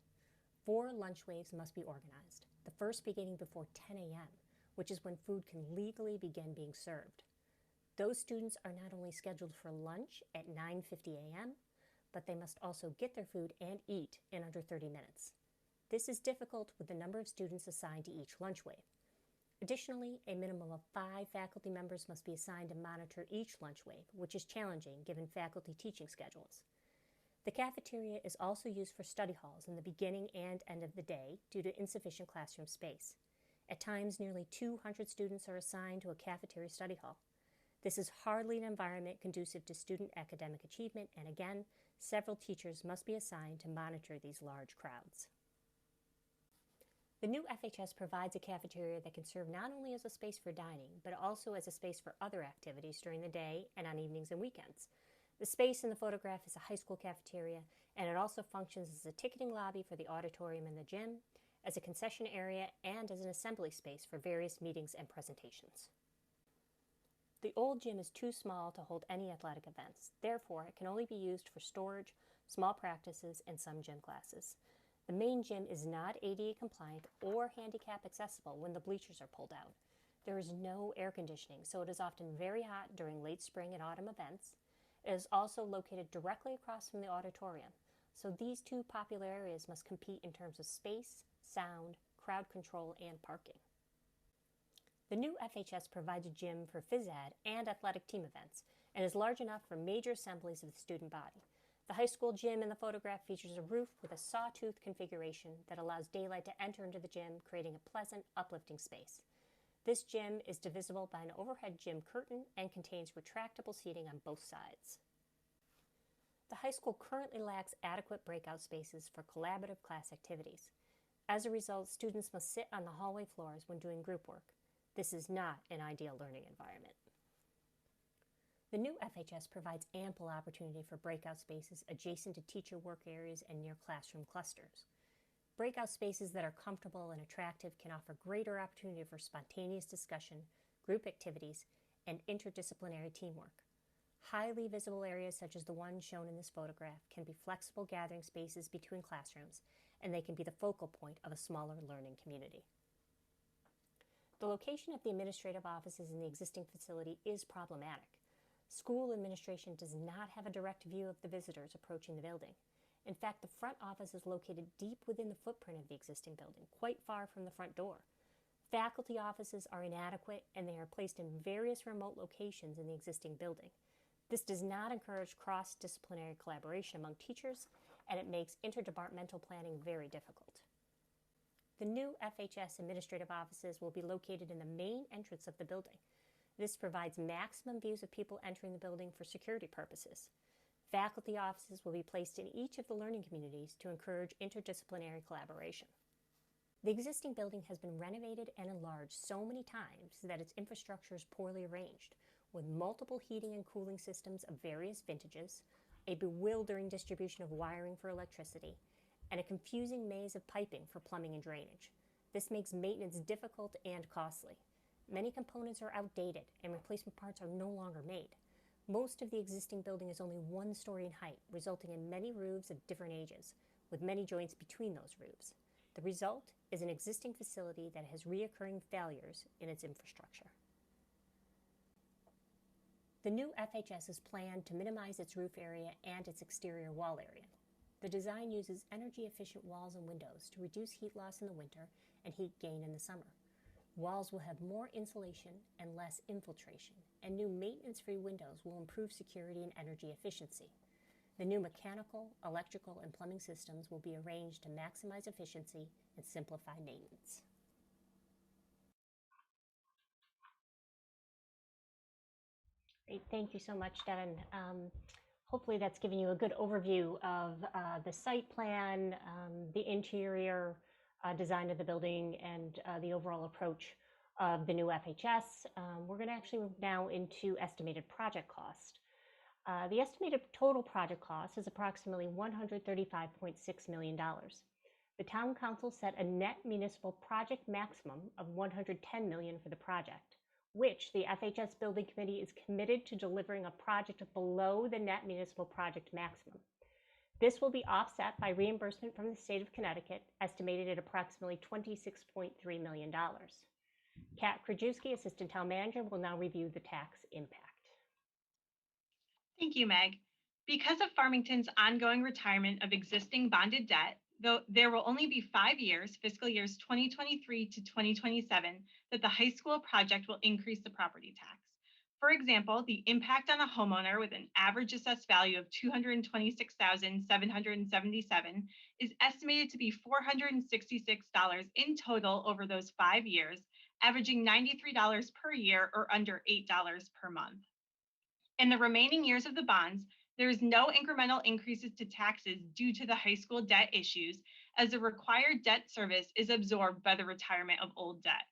4 lunch waves must be organized, the first beginning before 10 a.m., which is when food can legally begin being served. Those students are not only scheduled for lunch at 9:50 a.m., but they must also get their food and eat in under 30 minutes. This is difficult with the number of students assigned to each lunch wave. Additionally, a minimum of 5 faculty members must be assigned to monitor each lunch wave, which is challenging given faculty teaching schedules. The cafeteria is also used for study halls in the beginning and end of the day due to insufficient classroom space. At times, nearly 200 students are assigned to a cafeteria study hall. This is hardly an environment conducive to student academic achievement, and again, several teachers must be assigned to monitor these large crowds. The new FHS provides a cafeteria that can serve not only as a space for dining, but also as a space for other activities during the day and on evenings and weekends. The space in the photograph is a high school cafeteria, and it also functions as a ticketing lobby for the auditorium and the gym, as a concession area, and as an assembly space for various meetings and presentations. The old gym is too small to hold any athletic events. Therefore, it can only be used for storage, small practices, and some gym classes. The main gym is not ADA compliant or handicap accessible when the bleachers are pulled out. There is no air conditioning, so it is often very hot during late spring and autumn events. It is also located directly across from the auditorium, so these 2 popular areas must compete in terms of space, sound, crowd control, and parking. The new FHS provides a gym for phys ed and athletic team events and is large enough for major assemblies of the student body. The high school gym in the photograph features a roof with a sawtooth configuration that allows daylight to enter into the gym, creating a pleasant, uplifting space. This gym is divisible by an overhead gym curtain and contains retractable seating on both sides. The high school currently lacks adequate breakout spaces for collaborative class activities. As a result, students must sit on the hallway floors when doing group work. This is not an ideal learning environment. The new FHS provides ample opportunity for breakout spaces adjacent to teacher work areas and near classroom clusters. Breakout spaces that are comfortable and attractive can offer greater opportunity for spontaneous discussion, group activities, and interdisciplinary teamwork. Highly visible areas such as the one shown in this photograph can be flexible gathering spaces between classrooms, and they can be the focal point of a smaller learning community. The location of the administrative offices in the existing facility is problematic. School administration does not have a direct view of the visitors approaching the building. In fact, the front office is located deep within the footprint of the existing building, quite far from the front door. Faculty offices are inadequate, and they are placed in various remote locations in the existing building. This does not encourage cross-disciplinary collaboration among teachers, and it makes interdepartmental planning very difficult. The new FHS administrative offices will be located in the main entrance of the building. This provides maximum views of people entering the building for security purposes. Faculty offices will be placed in each of the learning communities to encourage interdisciplinary collaboration. The existing building has been renovated and enlarged so many times that its infrastructure is poorly arranged, with multiple heating and cooling systems of various vintages, a bewildering distribution of wiring for electricity, and a confusing maze of piping for plumbing and drainage. This makes maintenance difficult and costly. Many components are outdated and replacement parts are no longer made. Most of the existing building is only 1 story in height, resulting in many roofs of different ages, with many joints between those roofs. The result is an existing facility that has reoccurring failures in its infrastructure. The new FHS is planned to minimize its roof area and its exterior wall area. The design uses energy-efficient walls and windows to reduce heat loss in the winter and heat gain in the summer. Walls will have more insulation and less infiltration, and new maintenance-free windows will improve security and energy efficiency. The new mechanical, electrical, and plumbing systems will be arranged to maximize efficiency and simplify maintenance. Great, thank you so much, Devin. Hopefully that's given you a good overview of the site plan, the interior design of the building, and the overall approach of the new FHS. We're going to actually move now into estimated project cost. The estimated total project cost is approximately $135.6 million. The Town Council set a net municipal project maximum of $110 million for the project, which the FHS Building Committee is committed to delivering a project below the net municipal project maximum. This will be offset by reimbursement from the state of Connecticut, estimated at approximately $26.3 million. Kat Krajewski, Assistant Town Manager, will now review the tax impact. Thank you, Meg. Because of Farmington's ongoing retirement of existing bonded debt, though there will only be 5 years, fiscal years 2023 to 2027, that the high school project will increase the property tax. For example, the impact on a homeowner with an average assessed value of $226,777 is estimated to be $466 in total over those 5 years, averaging $93 per year or under $8 per month. In the remaining years of the bonds, there is no incremental increases to taxes due to the high school debt issues, as the required debt service is absorbed by the retirement of old debt.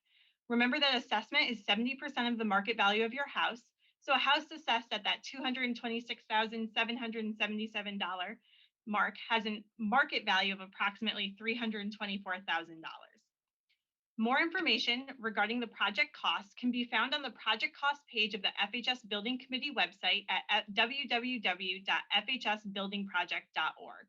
Remember that assessment is 70% of the market value of your house. So a house assessed at that $226,777 mark has a market value of approximately $324,000. More information regarding the project costs can be found on the project cost page of the FHS Building Committee website at www.fhsbuildingproject.org.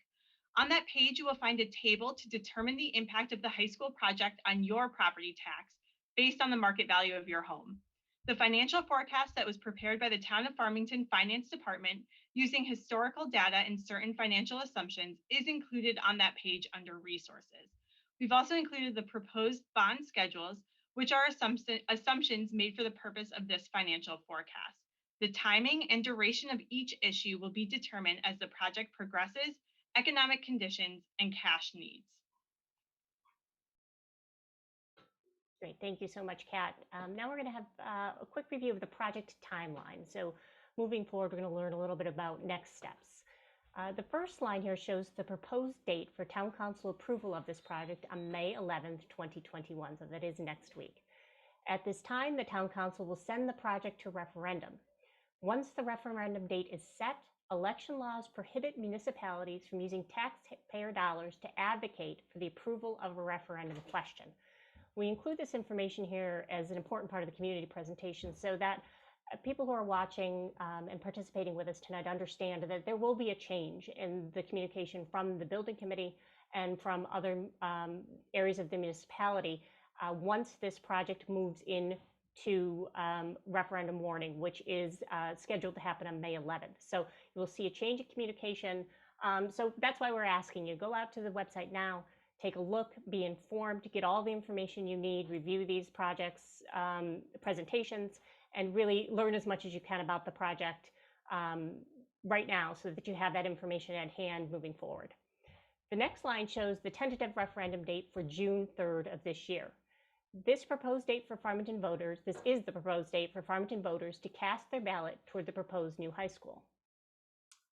On that page, you will find a table to determine the impact of the high school project on your property tax based on the market value of your home. The financial forecast that was prepared by the Town of Farmington Finance Department using historical data and certain financial assumptions is included on that page under resources. We've also included the proposed bond schedules, which are assumptions made for the purpose of this financial forecast. The timing and duration of each issue will be determined as the project progresses, economic conditions, and cash needs. Great, thank you so much, Kat. Now we're going to have a quick review of the project timeline. So moving forward, we're going to learn a little bit about next steps. The first line here shows the proposed date for Town Council approval of this project on May 11th, 2021, so that is next week. At this time, the Town Council will send the project to referendum. Once the referendum date is set, election laws prohibit municipalities from using taxpayer dollars to advocate for the approval of a referendum question. We include this information here as an important part of the community presentation so that people who are watching and participating with us tonight understand that there will be a change in the communication from the building committee and from other areas of the municipality once this project moves into referendum warning, which is scheduled to happen on May 11th. So you will see a change in communication. So that's why we're asking you, go out to the website now, take a look, be informed, get all the information you need, review these projects, presentations, and really learn as much as you can about the project right now so that you have that information at hand moving forward. The next line shows the tentative referendum date for June 3rd of this year. This is the proposed date for Farmington voters to cast their ballot toward the proposed new high school.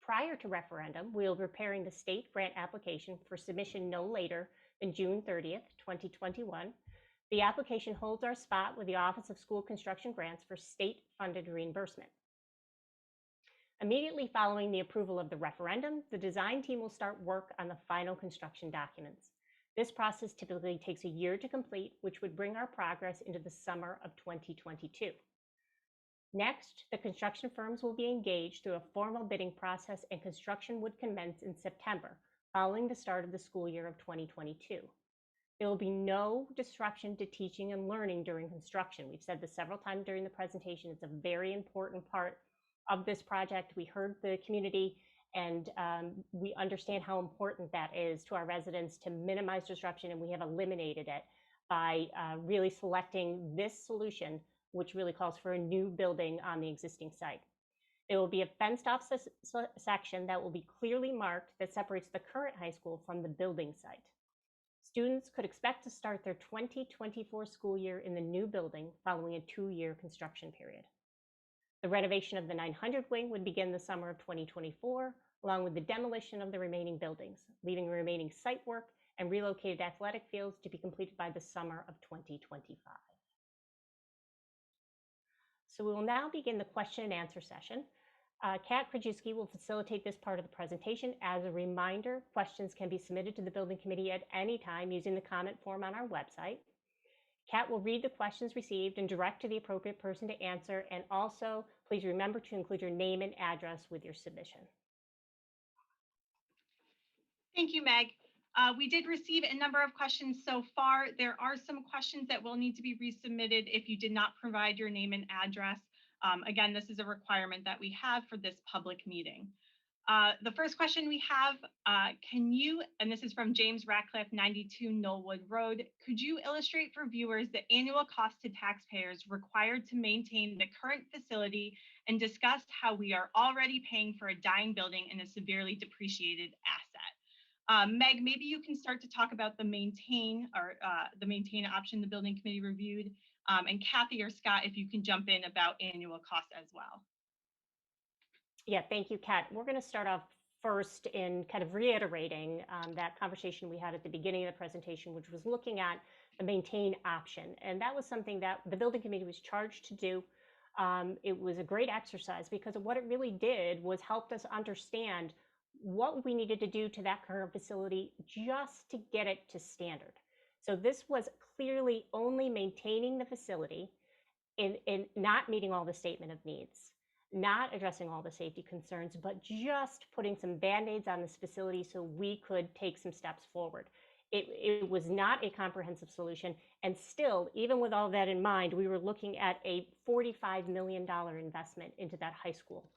Prior to referendum, we will be preparing the state grant application for submission no later than June 30th, 2021. The application holds our spot with the Office of School Construction Grants for state-funded reimbursement. Immediately following the approval of the referendum, the design team will start work on the final construction documents. This process typically takes a year to complete, which would bring our progress into the summer of 2022. Next, the construction firms will be engaged through a formal bidding process, and construction would commence in September, following the start of the school year of 2022. There will be no disruption to teaching and learning during construction. We've said this several times during the presentation. It's a very important part of this project. We heard the community, and we understand how important that is to our residents to minimize disruption, and we have eliminated it by really selecting this solution, which really calls for a new building on the existing site. There will be a fenced-off section that will be clearly marked that separates the current high school from the building site. Students could expect to start their 2024 school year in the new building following a 2-year construction period. The renovation of the 900 wing would begin the summer of 2024, along with the demolition of the remaining buildings, leaving remaining site work and relocated athletic fields to be completed by the summer of 2025. So we will now begin the question and answer session. Kat Krajewski will facilitate this part of the presentation. As a reminder, questions can be submitted to the building committee at any time using the comment form on our website. Kat will read the questions received and direct to the appropriate person to answer. And also, please remember to include your name and address with your submission. Thank you, Meg. We did receive a number of questions so far. There are some questions that will need to be resubmitted if you did not provide your name and address. Again, this is a requirement that we have for this public meeting. The first question we have, can you, and this is from James Ratcliffe, 92 Knollwood Road, could you illustrate for viewers the annual cost to taxpayers required to maintain the current facility and discuss how we are already paying for a dying building and a severely depreciated asset? Meg, maybe you can start to talk about the maintain option the building committee reviewed, and Kathy or Scott, if you can jump in about annual cost as well. Yeah, thank you, Kat. We're going to start off first in kind of reiterating that conversation we had at the beginning of the presentation, which was looking at the maintain option. And that was something that the building committee was charged to do. It was a great exercise because of what it really did was helped us understand what we needed to do to that current facility just to get it to standard. So this was clearly only maintaining the facility in not meeting all the statement of needs, not addressing all the safety concerns, but just putting some Band-Aids on this facility so we could take some steps forward. It was not a comprehensive solution. And still, even with all that in mind, we were looking at a $45 million investment into that high school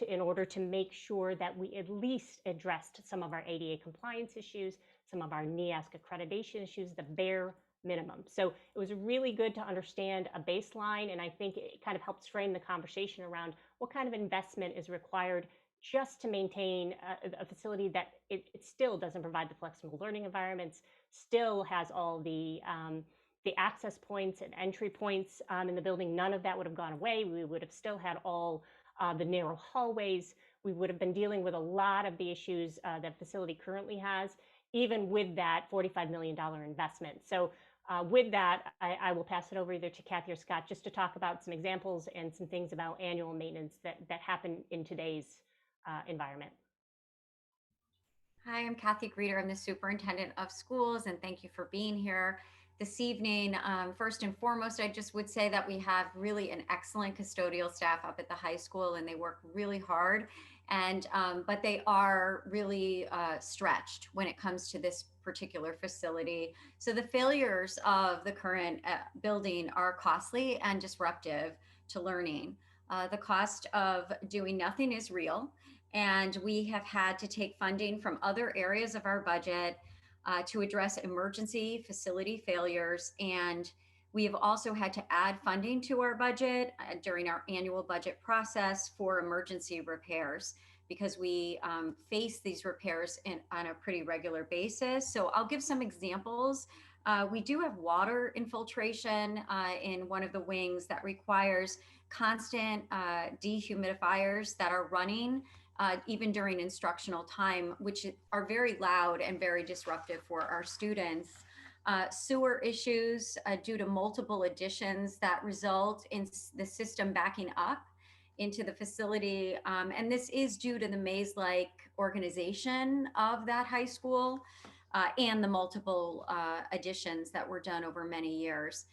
in order to make sure that we at least addressed some of our ADA compliance issues, some of our NEASC accreditation issues, the bare minimum. So it was really good to understand a baseline, and I think it kind of helps frame the conversation around what kind of investment is required just to maintain a facility that it still doesn't provide the flexible learning environments, still has all the access points and entry points in the building. None of that would have gone away. We would have still had all the narrow hallways. We would have been dealing with a lot of the issues that facility currently has, even with that $45 million investment. So with that, I will pass it over either to Kathy or Scott just to talk about some examples and some things about annual maintenance that happen in today's environment. Hi, I'm Kathy Greeter. I'm the superintendent of schools, and thank you for being here this evening. First and foremost, I just would say that we have really an excellent custodial staff up at the high school, and they work really hard. And but they are really stretched when it comes to this particular facility. So the failures of the current building are costly and disruptive to learning. The cost of doing nothing is real, and we have had to take funding from other areas of our budget to address emergency facility failures. And we have also had to add funding to our budget during our annual budget process for emergency repairs, because we face these repairs on a pretty regular basis. So I'll give some examples. We do have water infiltration in one of the wings that requires constant dehumidifiers that are running even during instructional time, which are very loud and very disruptive for our students. Sewer issues due to multiple additions that result in the system backing up into the facility. And this is due to the maze-like organization of that high school and the multiple additions that were done over many years.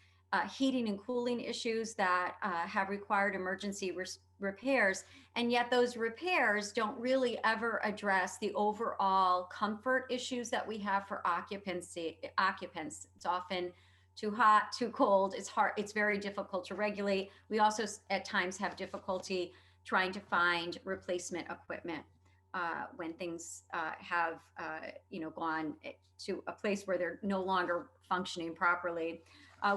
Heating and cooling issues that have required emergency repairs, and yet those repairs don't really ever address the overall comfort issues that we have for occupants. It's often too hot, too cold. It's hard. It's very difficult to regulate. We also at times have difficulty trying to find replacement equipment when things have gone to a place where they're no longer functioning properly.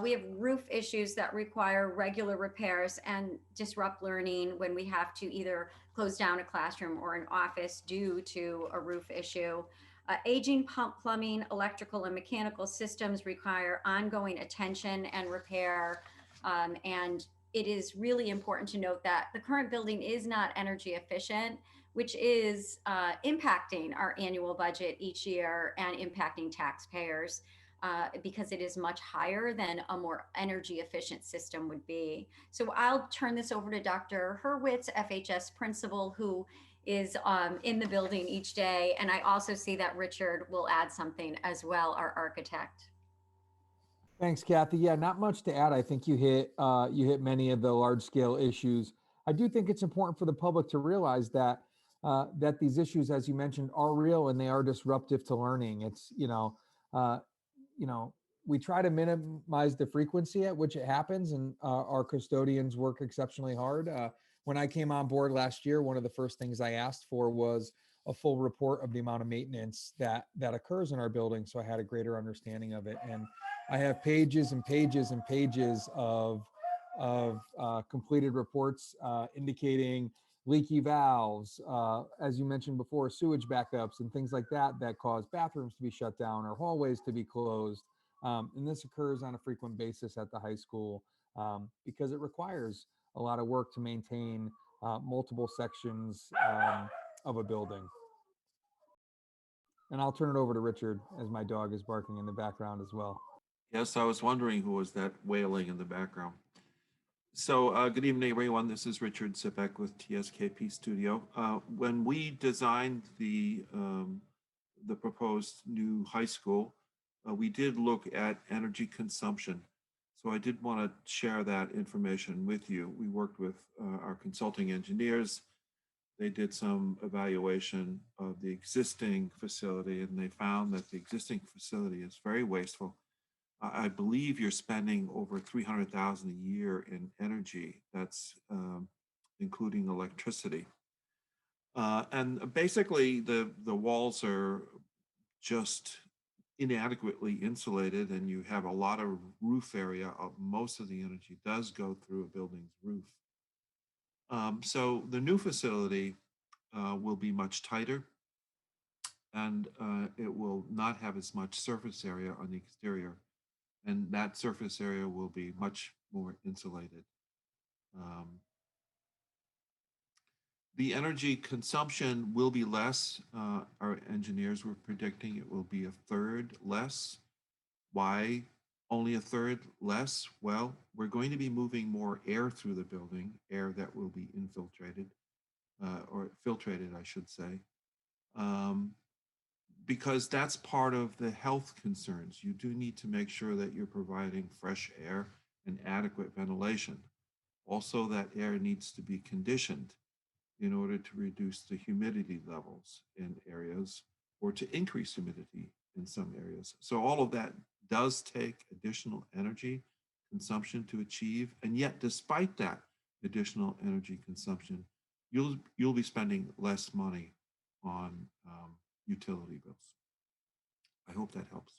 We have roof issues that require regular repairs and disrupt learning when we have to either close down a classroom or an office due to a roof issue. Aging pump, plumbing, electrical, and mechanical systems require ongoing attention and repair. And it is really important to note that the current building is not energy efficient, which is impacting our annual budget each year and impacting taxpayers. because it is much higher than a more energy efficient system would be. So I'll turn this over to Dr. Hurwitz, FHS principal, who is in the building each day. And I also see that Richard will add something as well, our architect. Thanks, Kathy. Yeah, not much to add. I think you hit many of the large scale issues. I do think it's important for the public to realize that that these issues, as you mentioned, are real and they are disruptive to learning. It's we try to minimize the frequency at which it happens, and our custodians work exceptionally hard. When I came on board last year, one of the first things I asked for was a full report of the amount of maintenance that occurs in our building, so I had a greater understanding of it. And I have pages and pages and pages of completed reports indicating leaky valves, as you mentioned before, sewage backups and things like that that cause bathrooms to be shut down or hallways to be closed. And this occurs on a frequent basis at the high school because it requires a lot of work to maintain multiple sections of a building. And I'll turn it over to Richard as my dog is barking in the background as well. Yes, I was wondering who was that wailing in the background. So good evening, everyone. This is Richard Zipek with TSKP Studio. When we designed the proposed new high school, we did look at energy consumption. So I did want to share that information with you. We worked with our consulting engineers. They did some evaluation of the existing facility, and they found that the existing facility is very wasteful. I believe you're spending over $300,000 a year in energy. That's including electricity. And basically, the walls are just inadequately insulated, and you have a lot of roof area. Most of the energy does go through a building's roof. So the new facility will be much tighter, and it will not have as much surface area on the exterior. And that surface area will be much more insulated. The energy consumption will be less. Our engineers were predicting it will be a third less. Why only a third less? Well, we're going to be moving more air through the building, air that will be infiltrated, or filtrated, I should say. Because that's part of the health concerns. You do need to make sure that you're providing fresh air and adequate ventilation. Also, that air needs to be conditioned in order to reduce the humidity levels in areas or to increase humidity in some areas. So all of that does take additional energy consumption to achieve. And yet, despite that additional energy consumption, you'll be spending less money on utility bills. I hope that helps.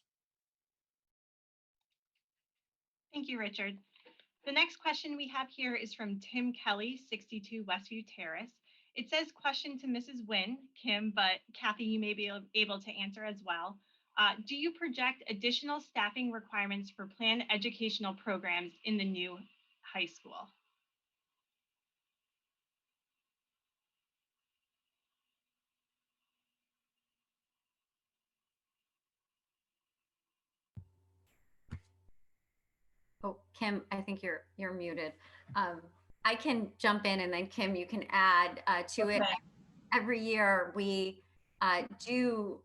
Thank you, Richard. The next question we have here is from Tim Kelly, 62 Westview Terrace. It says question to Mrs. Nguyen, Kim, but Kathy, you may be able to answer as well. Do you project additional staffing requirements for planned educational programs in the new high school? Oh, Kim, I think you're muted. I can jump in and then Kim, you can add to it. Every year we do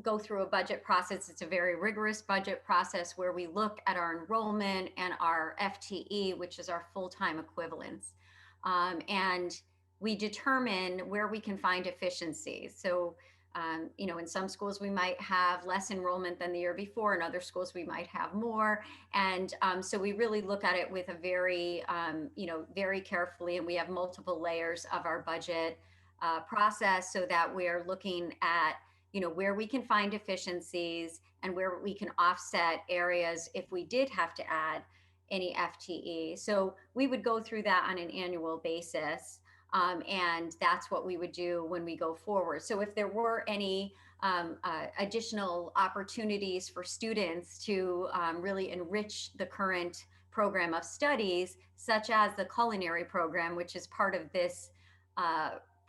go through a budget process. It's a very rigorous budget process where we look at our enrollment and our FTE, which is our full-time equivalents. And we determine where we can find efficiencies. So in some schools we might have less enrollment than the year before. In other schools we might have more. And so we really look at it with a very, very carefully, and we have multiple layers of our budget process so that we're looking at, where we can find efficiencies and where we can offset areas if we did have to add any FTE. So we would go through that on an annual basis. And that's what we would do when we go forward. So if there were any additional opportunities for students to really enrich the current program of studies, such as the culinary program, which is part of this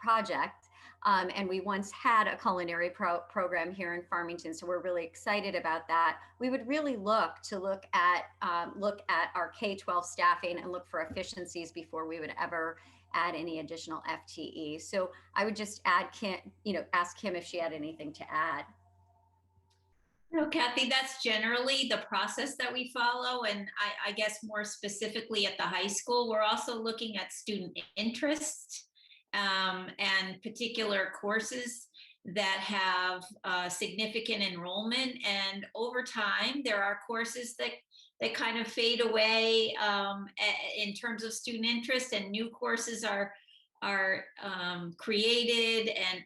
project. And we once had a culinary program here in Farmington, so we're really excited about that. We would really look at our K-12 staffing and look for efficiencies before we would ever add any additional FTE. So I would just ask Kim if she had anything to add. No, Kathy, that's generally the process that we follow. And I guess more specifically at the high school, we're also looking at student interest and particular courses that have significant enrollment. And over time, there are courses that kind of fade away in terms of student interest, and new courses are created and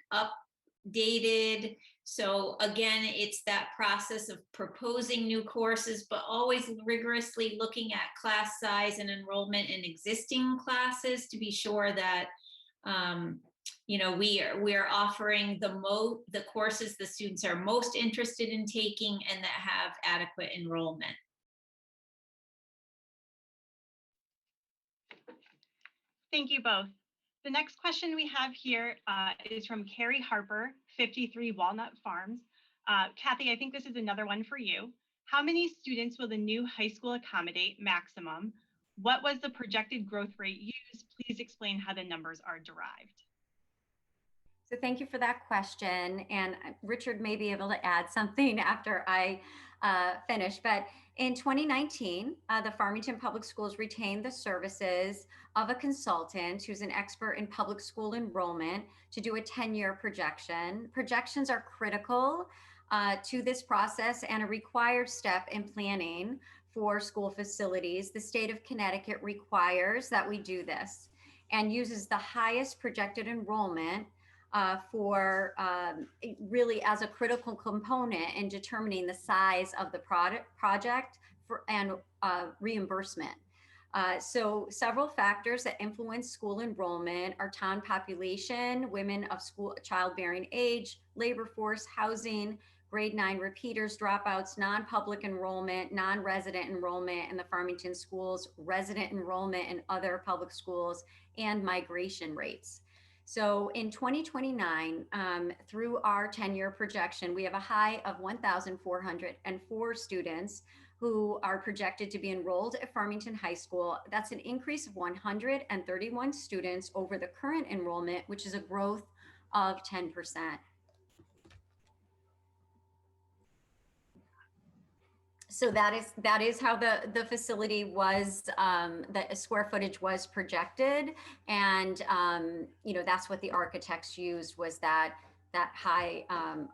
updated. So again, it's that process of proposing new courses, but always rigorously looking at class size and enrollment in existing classes to be sure that we are offering the courses the students are most interested in taking and that have adequate enrollment. Thank you both. The next question we have here is from Carrie Harper, 53 Walnut Farms. Kathy, I think this is another one for you. How many students will the new high school accommodate maximum? What was the projected growth rate used? Please explain how the numbers are derived. So thank you for that question. And Richard may be able to add something after I finish. But in 2019, the Farmington Public Schools retained the services of a consultant who's an expert in public school enrollment to do a 10-year projection. Projections are critical to this process and a required step in planning for school facilities. The state of Connecticut requires that we do this and uses the highest projected enrollment really as a critical component in determining the size of the project and reimbursement. So several factors that influence school enrollment are town population, women of childbearing age, labor force, housing, grade 9 repeaters, dropouts, non-public enrollment, non-resident enrollment in the Farmington schools, resident enrollment in other public schools, and migration rates. So in 2029, through our 10-year projection, we have a high of 1,404 students who are projected to be enrolled at Farmington High School. That's an increase of 131 students over the current enrollment, which is a growth of 10%. So that is how the facility was, the square footage was projected, and that's what the architects used, was that high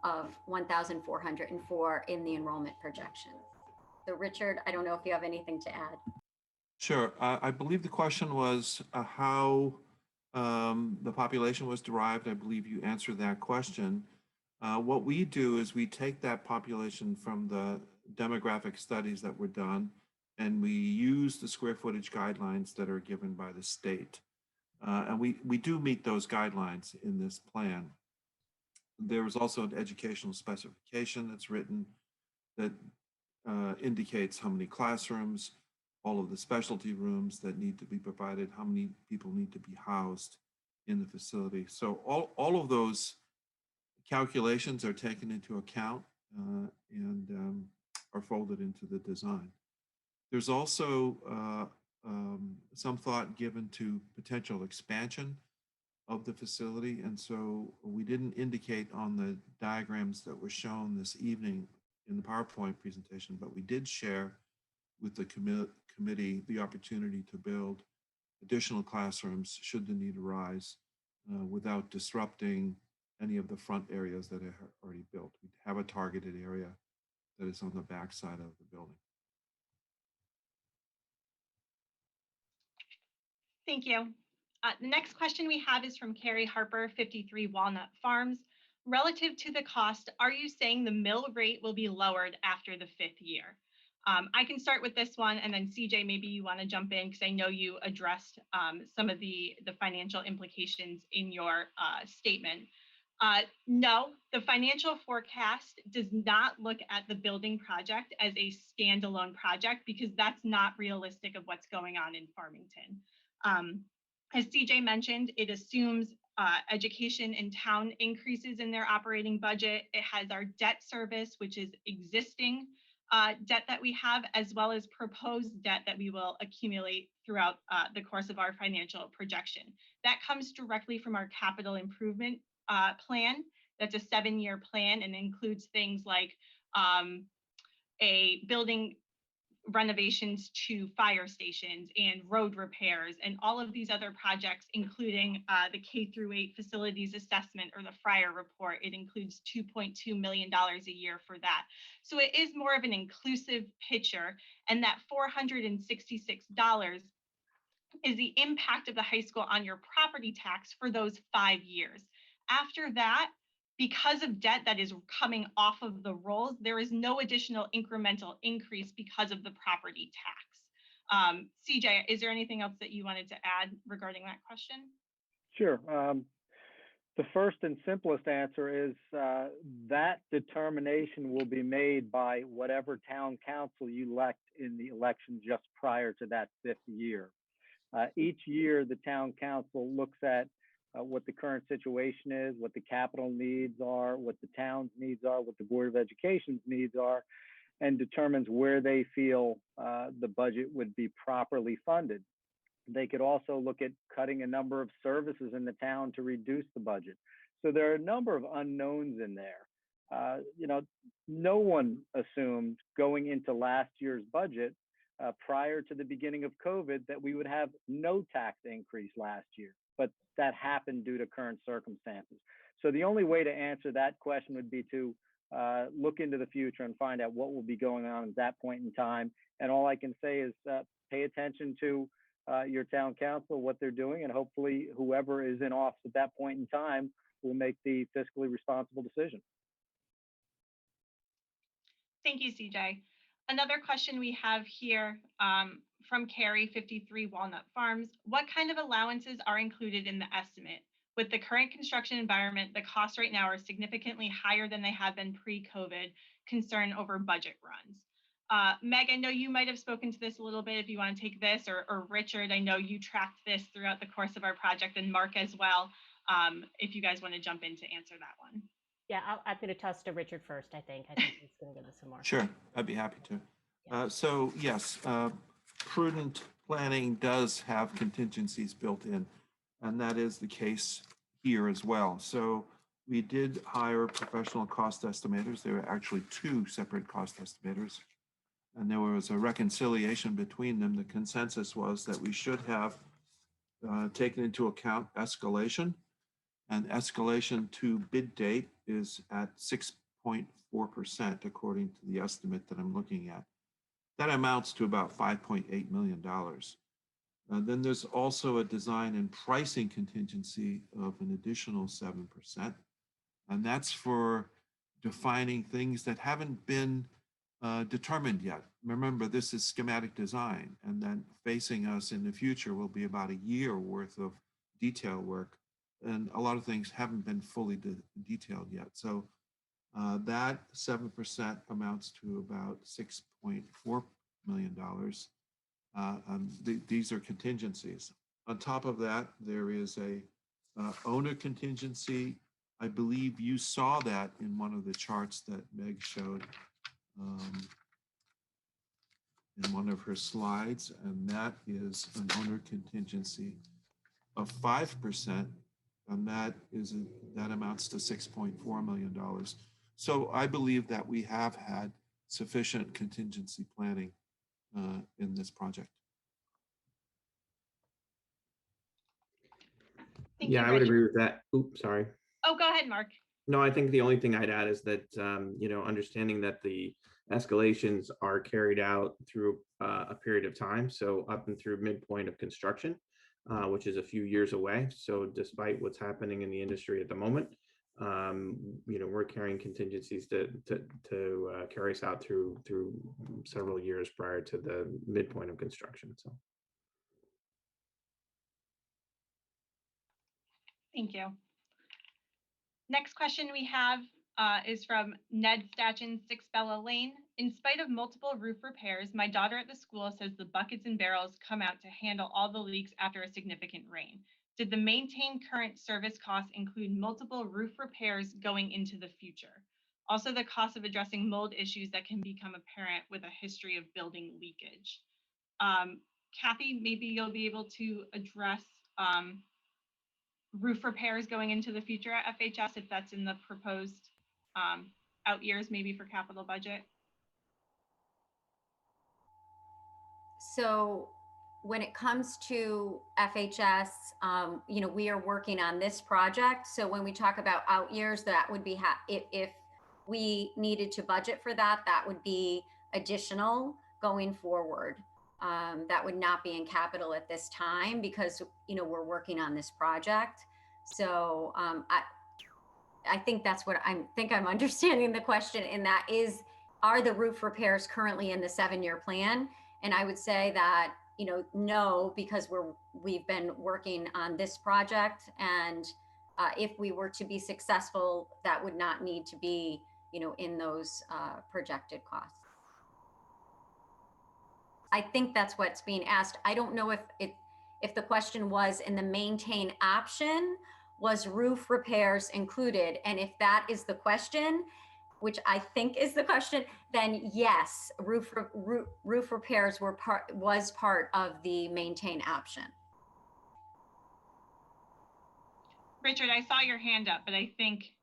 of 1,404 in the enrollment projection. So Richard, I don't know if you have anything to add. Sure. I believe the question was how the population was derived. I believe you answered that question. What we do is we take that population from the demographic studies that were done, and we use the square footage guidelines that are given by the state. And we do meet those guidelines in this plan. There is also an educational specification that's written that indicates how many classrooms, all of the specialty rooms that need to be provided, how many people need to be housed in the facility. So all of those calculations are taken into account and are folded into the design. There's also some thought given to potential expansion of the facility. And so we didn't indicate on the diagrams that were shown this evening in the PowerPoint presentation, but we did share with the committee the opportunity to build additional classrooms should the need arise without disrupting any of the front areas that are already built. We have a targeted area that is on the back side of the building. Thank you. The next question we have is from Carrie Harper, 53 Walnut Farms. Relative to the cost, are you saying the mill rate will be lowered after the 5th year? I can start with this one, and then CJ, maybe you want to jump in because I know you addressed some of the financial implications in your statement. No, the financial forecast does not look at the building project as a standalone project because that's not realistic of what's going on in Farmington. As CJ mentioned, it assumes education and town increases in their operating budget. It has our debt service, which is existing debt that we have, as well as proposed debt that we will accumulate throughout the course of our financial projection. That comes directly from our capital improvement plan. That's a 7-year plan and includes things like a building renovations to fire stations and road repairs and all of these other projects, including the K-8 facilities assessment or the Fryer report. It includes $2.2 million a year for that. So it is more of an inclusive picture, and that $466 is the impact of the high school on your property tax for those 5 years. After that, because of debt that is coming off of the rolls, there is no additional incremental increase because of the property tax. CJ, is there anything else that you wanted to add regarding that question? Sure. The first and simplest answer is that determination will be made by whatever town council you elect in the election just prior to that 5th year. Each year, the town council looks at what the current situation is, what the capital needs are, what the town's needs are, what the Board of Education's needs are, and determines where they feel the budget would be properly funded. They could also look at cutting a number of services in the town to reduce the budget. So there are a number of unknowns in there. No one assumed going into last year's budget prior to the beginning of COVID that we would have no tax increase last year, but that happened due to current circumstances. So the only way to answer that question would be to look into the future and find out what will be going on at that point in time. And all I can say is pay attention to your town council, what they're doing, and hopefully whoever is in office at that point in time will make the fiscally responsible decision. Thank you, CJ. Another question we have here from Carrie, 53 Walnut Farms. What kind of allowances are included in the estimate? With the current construction environment, the costs right now are significantly higher than they have been pre-COVID, concern over budget runs. Meg, I know you might have spoken to this a little bit if you want to take this, or Richard, I know you tracked this throughout the course of our project, and Mark as well, if you guys want to jump in to answer that one. Yeah, I'm going to toss to Richard first, I think. I think he's going to give us some more. Sure, I'd be happy to. Yeah. So yes, prudent planning does have contingencies built in, and that is the case here as well. So we did hire professional cost estimators. There were actually 2 separate cost estimators, and there was a reconciliation between them. The consensus was that we should have taken into account escalation, and escalation to bid date is at 6.4% according to the estimate that I'm looking at. That amounts to about $5.8 million. Then there's also a design and pricing contingency of an additional 7%. And that's for defining things that haven't been determined yet. Remember, this is schematic design, and then facing us in the future will be about a year worth of detail work. And a lot of things haven't been fully detailed yet. So that 7% amounts to about $6.4 million. These are contingencies. On top of that, there is a owner contingency. I believe you saw that in one of the charts that Meg showed in one of her slides, and that is an owner contingency of 5%, and that amounts to $6.4 million. So I believe that we have had sufficient contingency planning in this project. Yeah, I would agree with that. Oops, sorry. Oh, go ahead, Mark. No, I think the only thing I'd add is that, understanding that the escalations are carried out through a period of time, so up and through midpoint of construction, which is a few years away. So despite what's happening in the industry at the moment, we're carrying contingencies to carry us out through several years prior to the midpoint of construction. So. Thank you. Next question we have is from Ned Stachin, 6 Bella Lane. In spite of multiple roof repairs, my daughter at the school says the buckets and barrels come out to handle all the leaks after a significant rain. Did the maintain current service costs include multiple roof repairs going into the future? Also, the cost of addressing mold issues that can become apparent with a history of building leakage. Kathy, maybe you'll be able to address roof repairs going into the future at FHS if that's in the proposed out years, maybe for capital budget. So when it comes to FHS, we are working on this project. So when we talk about out years, that would be if we needed to budget for that, that would be additional going forward. That would not be in capital at this time because we're working on this project. So I think that's what I'm understanding the question. And that is, are the roof repairs currently in the 7-year plan? And I would say that, no, because we've been working on this project. And if we were to be successful, that would not need to be, in those projected costs. I think that's what's being asked. I don't know if the question was in the maintain option, was roof repairs included? And if that is the question, which I think is the question, then yes, roof repairs was part of the maintain option. Richard, I saw your hand up, but I think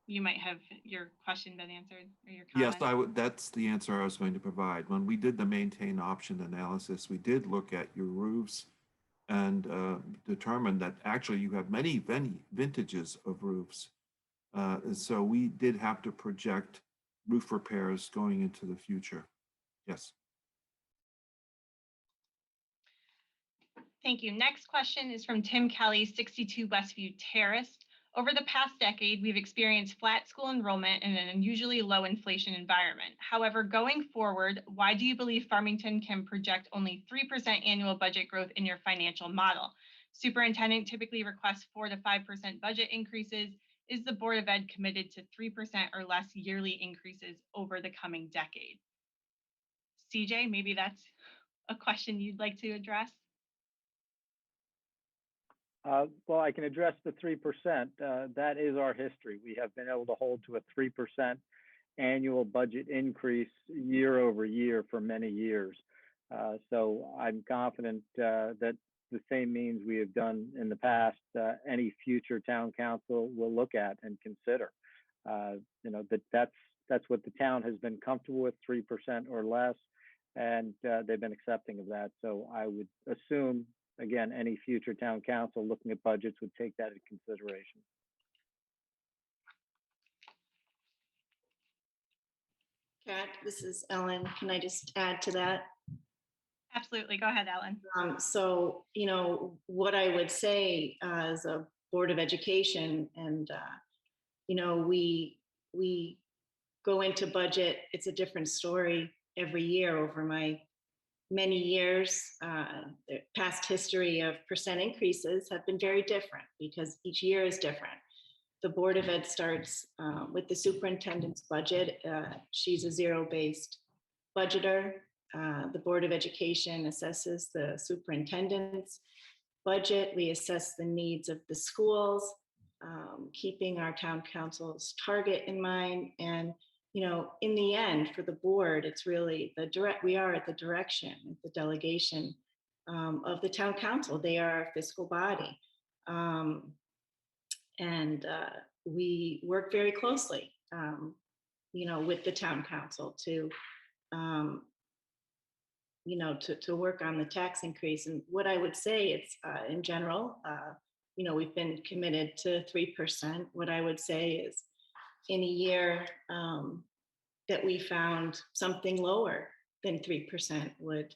you might have your question been answered or your comment. Yes, that's the answer I was going to provide. When we did the maintain option analysis, we did look at your roofs and determined that actually you have many vintages of roofs. So we did have to project roof repairs going into the future. Yes. Thank you. Next question is from Tim Kelly, 62 Westview Terrace. Over the past decade, we've experienced flat school enrollment in an unusually low inflation environment. However, going forward, why do you believe Farmington can project only 3% annual budget growth in your financial model? Superintendent typically requests 4 to 5% budget increases. Is the Board of Ed committed to 3% or less yearly increases over the coming decade? CJ, maybe that's a question you'd like to address. Well, I can address the 3%. That is our history. We have been able to hold to a 3% annual budget increase year over year for many years. So I'm confident that the same means we have done in the past, any future town council will look at and consider. That's what the town has been comfortable with, 3% or less, and they've been accepting of that. So I would assume, again, any future town council looking at budgets would take that into consideration. Kat, this is Ellen. Can I just add to that? Absolutely. Go ahead, Ellen. So, what I would say as a Board of Education, and, we go into budget, it's a different story every year over my many years. The past history of percent increases have been very different because each year is different. The Board of Ed starts with the superintendent's budget. She's a zero-based budgeter. The Board of Education assesses the superintendent's budget. We assess the needs of the schools, keeping our town council's target in mind. And in the end, for the board, it's really we are at the direction, the delegation of the town council. They are our fiscal body. And we work very closely, with the town council to work on the tax increase. And what I would say, it's in general, we've been committed to 3%. What I would say is, in a year that we found something lower than 3% would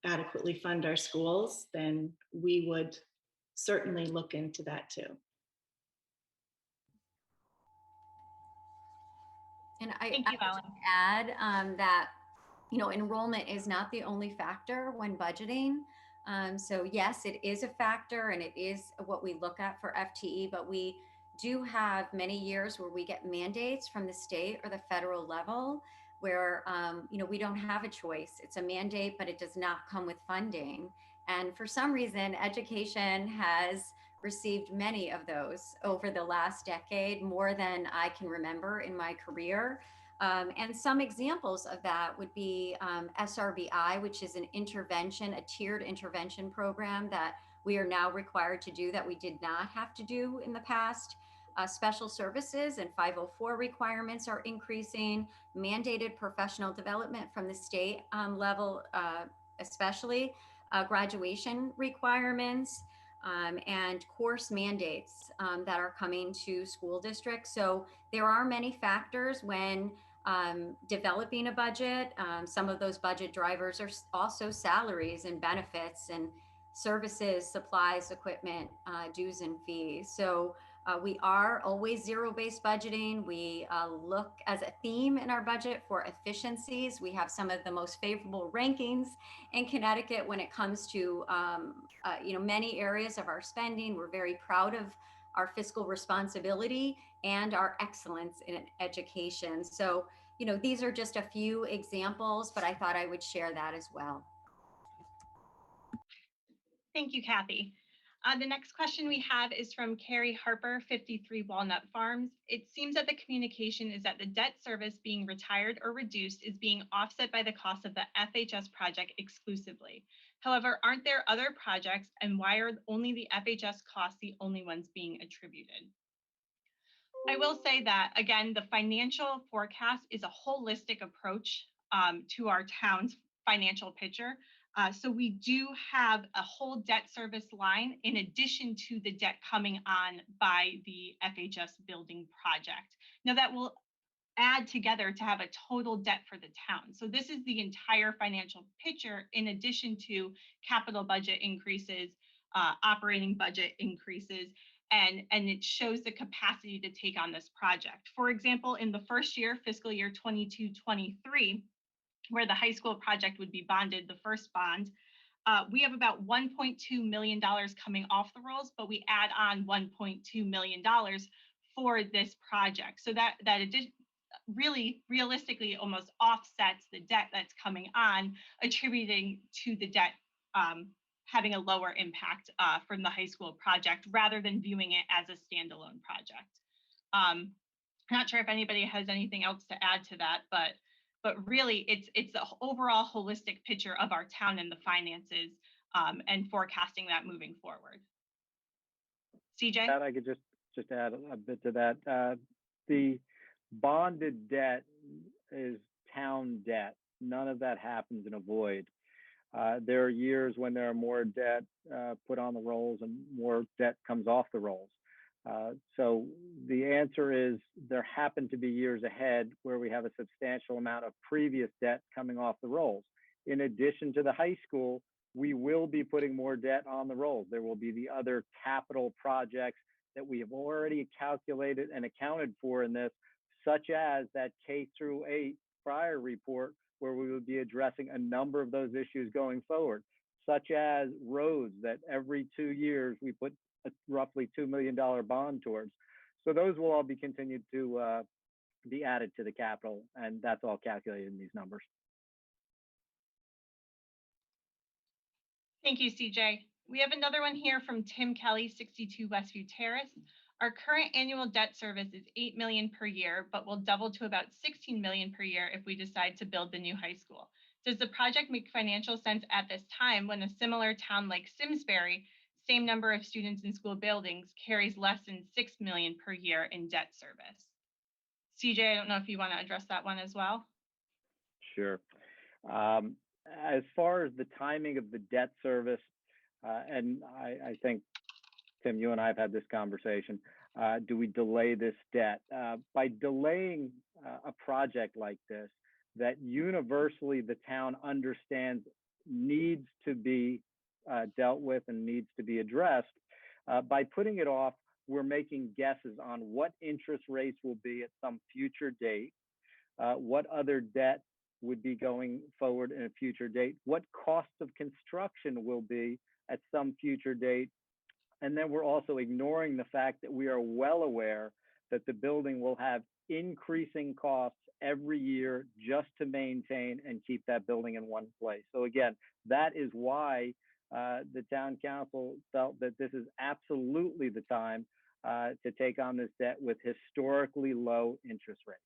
adequately fund our schools, then we would certainly look into that too. And I would add that, enrollment is not the only factor when budgeting. So yes, it is a factor and it is what we look at for FTE, but we do have many years where we get mandates from the state or the federal level where, we don't have a choice. It's a mandate, but it does not come with funding. And for some reason, education has received many of those over the last decade, more than I can remember in my career. And some examples of that would be SRBI, which is an intervention, a tiered intervention program that we are now required to do that we did not have to do in the past. Special services and 504 requirements are increasing, mandated professional development from the state level, especially graduation requirements, and course mandates that are coming to school districts. So there are many factors when developing a budget. Some of those budget drivers are also salaries and benefits and services, supplies, equipment, dues and fees. So we are always zero-based budgeting. We look as a theme in our budget for efficiencies. We have some of the most favorable rankings in Connecticut when it comes to many areas of our spending. We're very proud of our fiscal responsibility and our excellence in education. So, these are just a few examples, but I thought I would share that as well. Thank you, Kathy. The next question we have is from Carrie Harper, 53 Walnut Farms. It seems that the communication is that the debt service being retired or reduced is being offset by the cost of the FHS project exclusively. However, aren't there other projects, and why are only the FHS costs the only ones being attributed? I will say that, again, the financial forecast is a holistic approach to our town's financial picture. So we do have a whole debt service line in addition to the debt coming on by the FHS building project. Now that will add together to have a total debt for the town. So this is the entire financial picture in addition to capital budget increases, operating budget increases, and it shows the capacity to take on this project. For example, in the first year, fiscal year 22-23, where the high school project would be bonded, the first bond, we have about $1.2 million coming off the rolls, but we add on $1.2 million for this project. So that really realistically almost offsets the debt that's coming on, attributing to the debt having a lower impact from the high school project rather than viewing it as a standalone project. Not sure if anybody has anything else to add to that, but really it's the overall holistic picture of our town and the finances and forecasting that moving forward. CJ? I could just add a bit to that. The bonded debt is town debt. None of that happens in a void. There are years when there are more debt put on the rolls and more debt comes off the rolls. So the answer is there happen to be years ahead where we have a substantial amount of previous debt coming off the rolls. In addition to the high school, we will be putting more debt on the rolls. There will be the other capital projects that we have already calculated and accounted for in this, such as that K-8 prior report, where we would be addressing a number of those issues going forward, such as roads that every 2 years we put a roughly $2 million bond towards. So those will all be continued to be added to the capital, and that's all calculated in these numbers. Thank you, CJ. We have another one here from Tim Kelly, 62 Westview Terrace. Our current annual debt service is $8 million per year, but will double to about $16 million per year if we decide to build the new high school. Does the project make financial sense at this time when a similar town like Simsbury, same number of students in school buildings, carries less than $6 million per year in debt service? CJ, I don't know if you want to address that one as well. Sure. As far as the timing of the debt service, and I think, Tim, you and I have had this conversation. Do we delay this debt? By delaying a project like this, that universally the town understands needs to be dealt with and needs to be addressed, by putting it off, we're making guesses on what interest rates will be at some future date, what other debt would be going forward in a future date, what cost of construction will be at some future date. And then we're also ignoring the fact that we are well aware that the building will have increasing costs every year just to maintain and keep that building in one place. So again, that is why the town council felt that this is absolutely the time to take on this debt with historically low interest rates.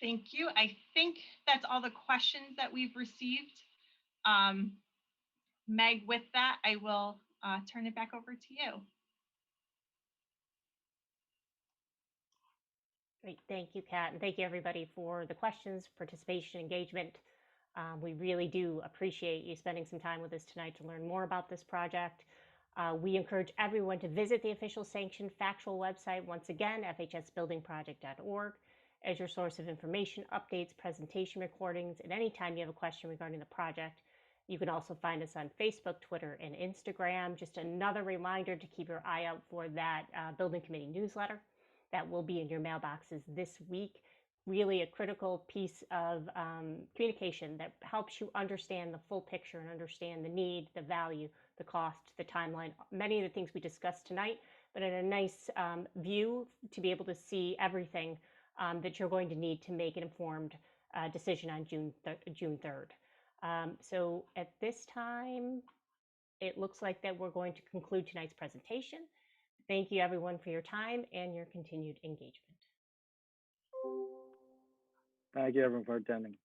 Thank you. I think that's all the questions that we've received. Meg, with that, I will turn it back over to you. Great, thank you, Kat, and thank you everybody for the questions, participation, engagement. We really do appreciate you spending some time with us tonight to learn more about this project. We encourage everyone to visit the official sanctioned factual website, once again, fhsbuildingproject.org, as your source of information, updates, presentation recordings, and anytime you have a question regarding the project. You can also find us on Facebook, Twitter, and Instagram. Just another reminder to keep your eye out for that building committee newsletter that will be in your mailboxes this week. Really a critical piece of communication that helps you understand the full picture and understand the need, the value, the cost, the timeline, many of the things we discussed tonight, but in a nice view to be able to see everything that you're going to need to make an informed decision on June 3rd. So at this time, it looks like that we're going to conclude tonight's presentation. Thank you everyone for your time and your continued engagement. Thank you everyone for attending.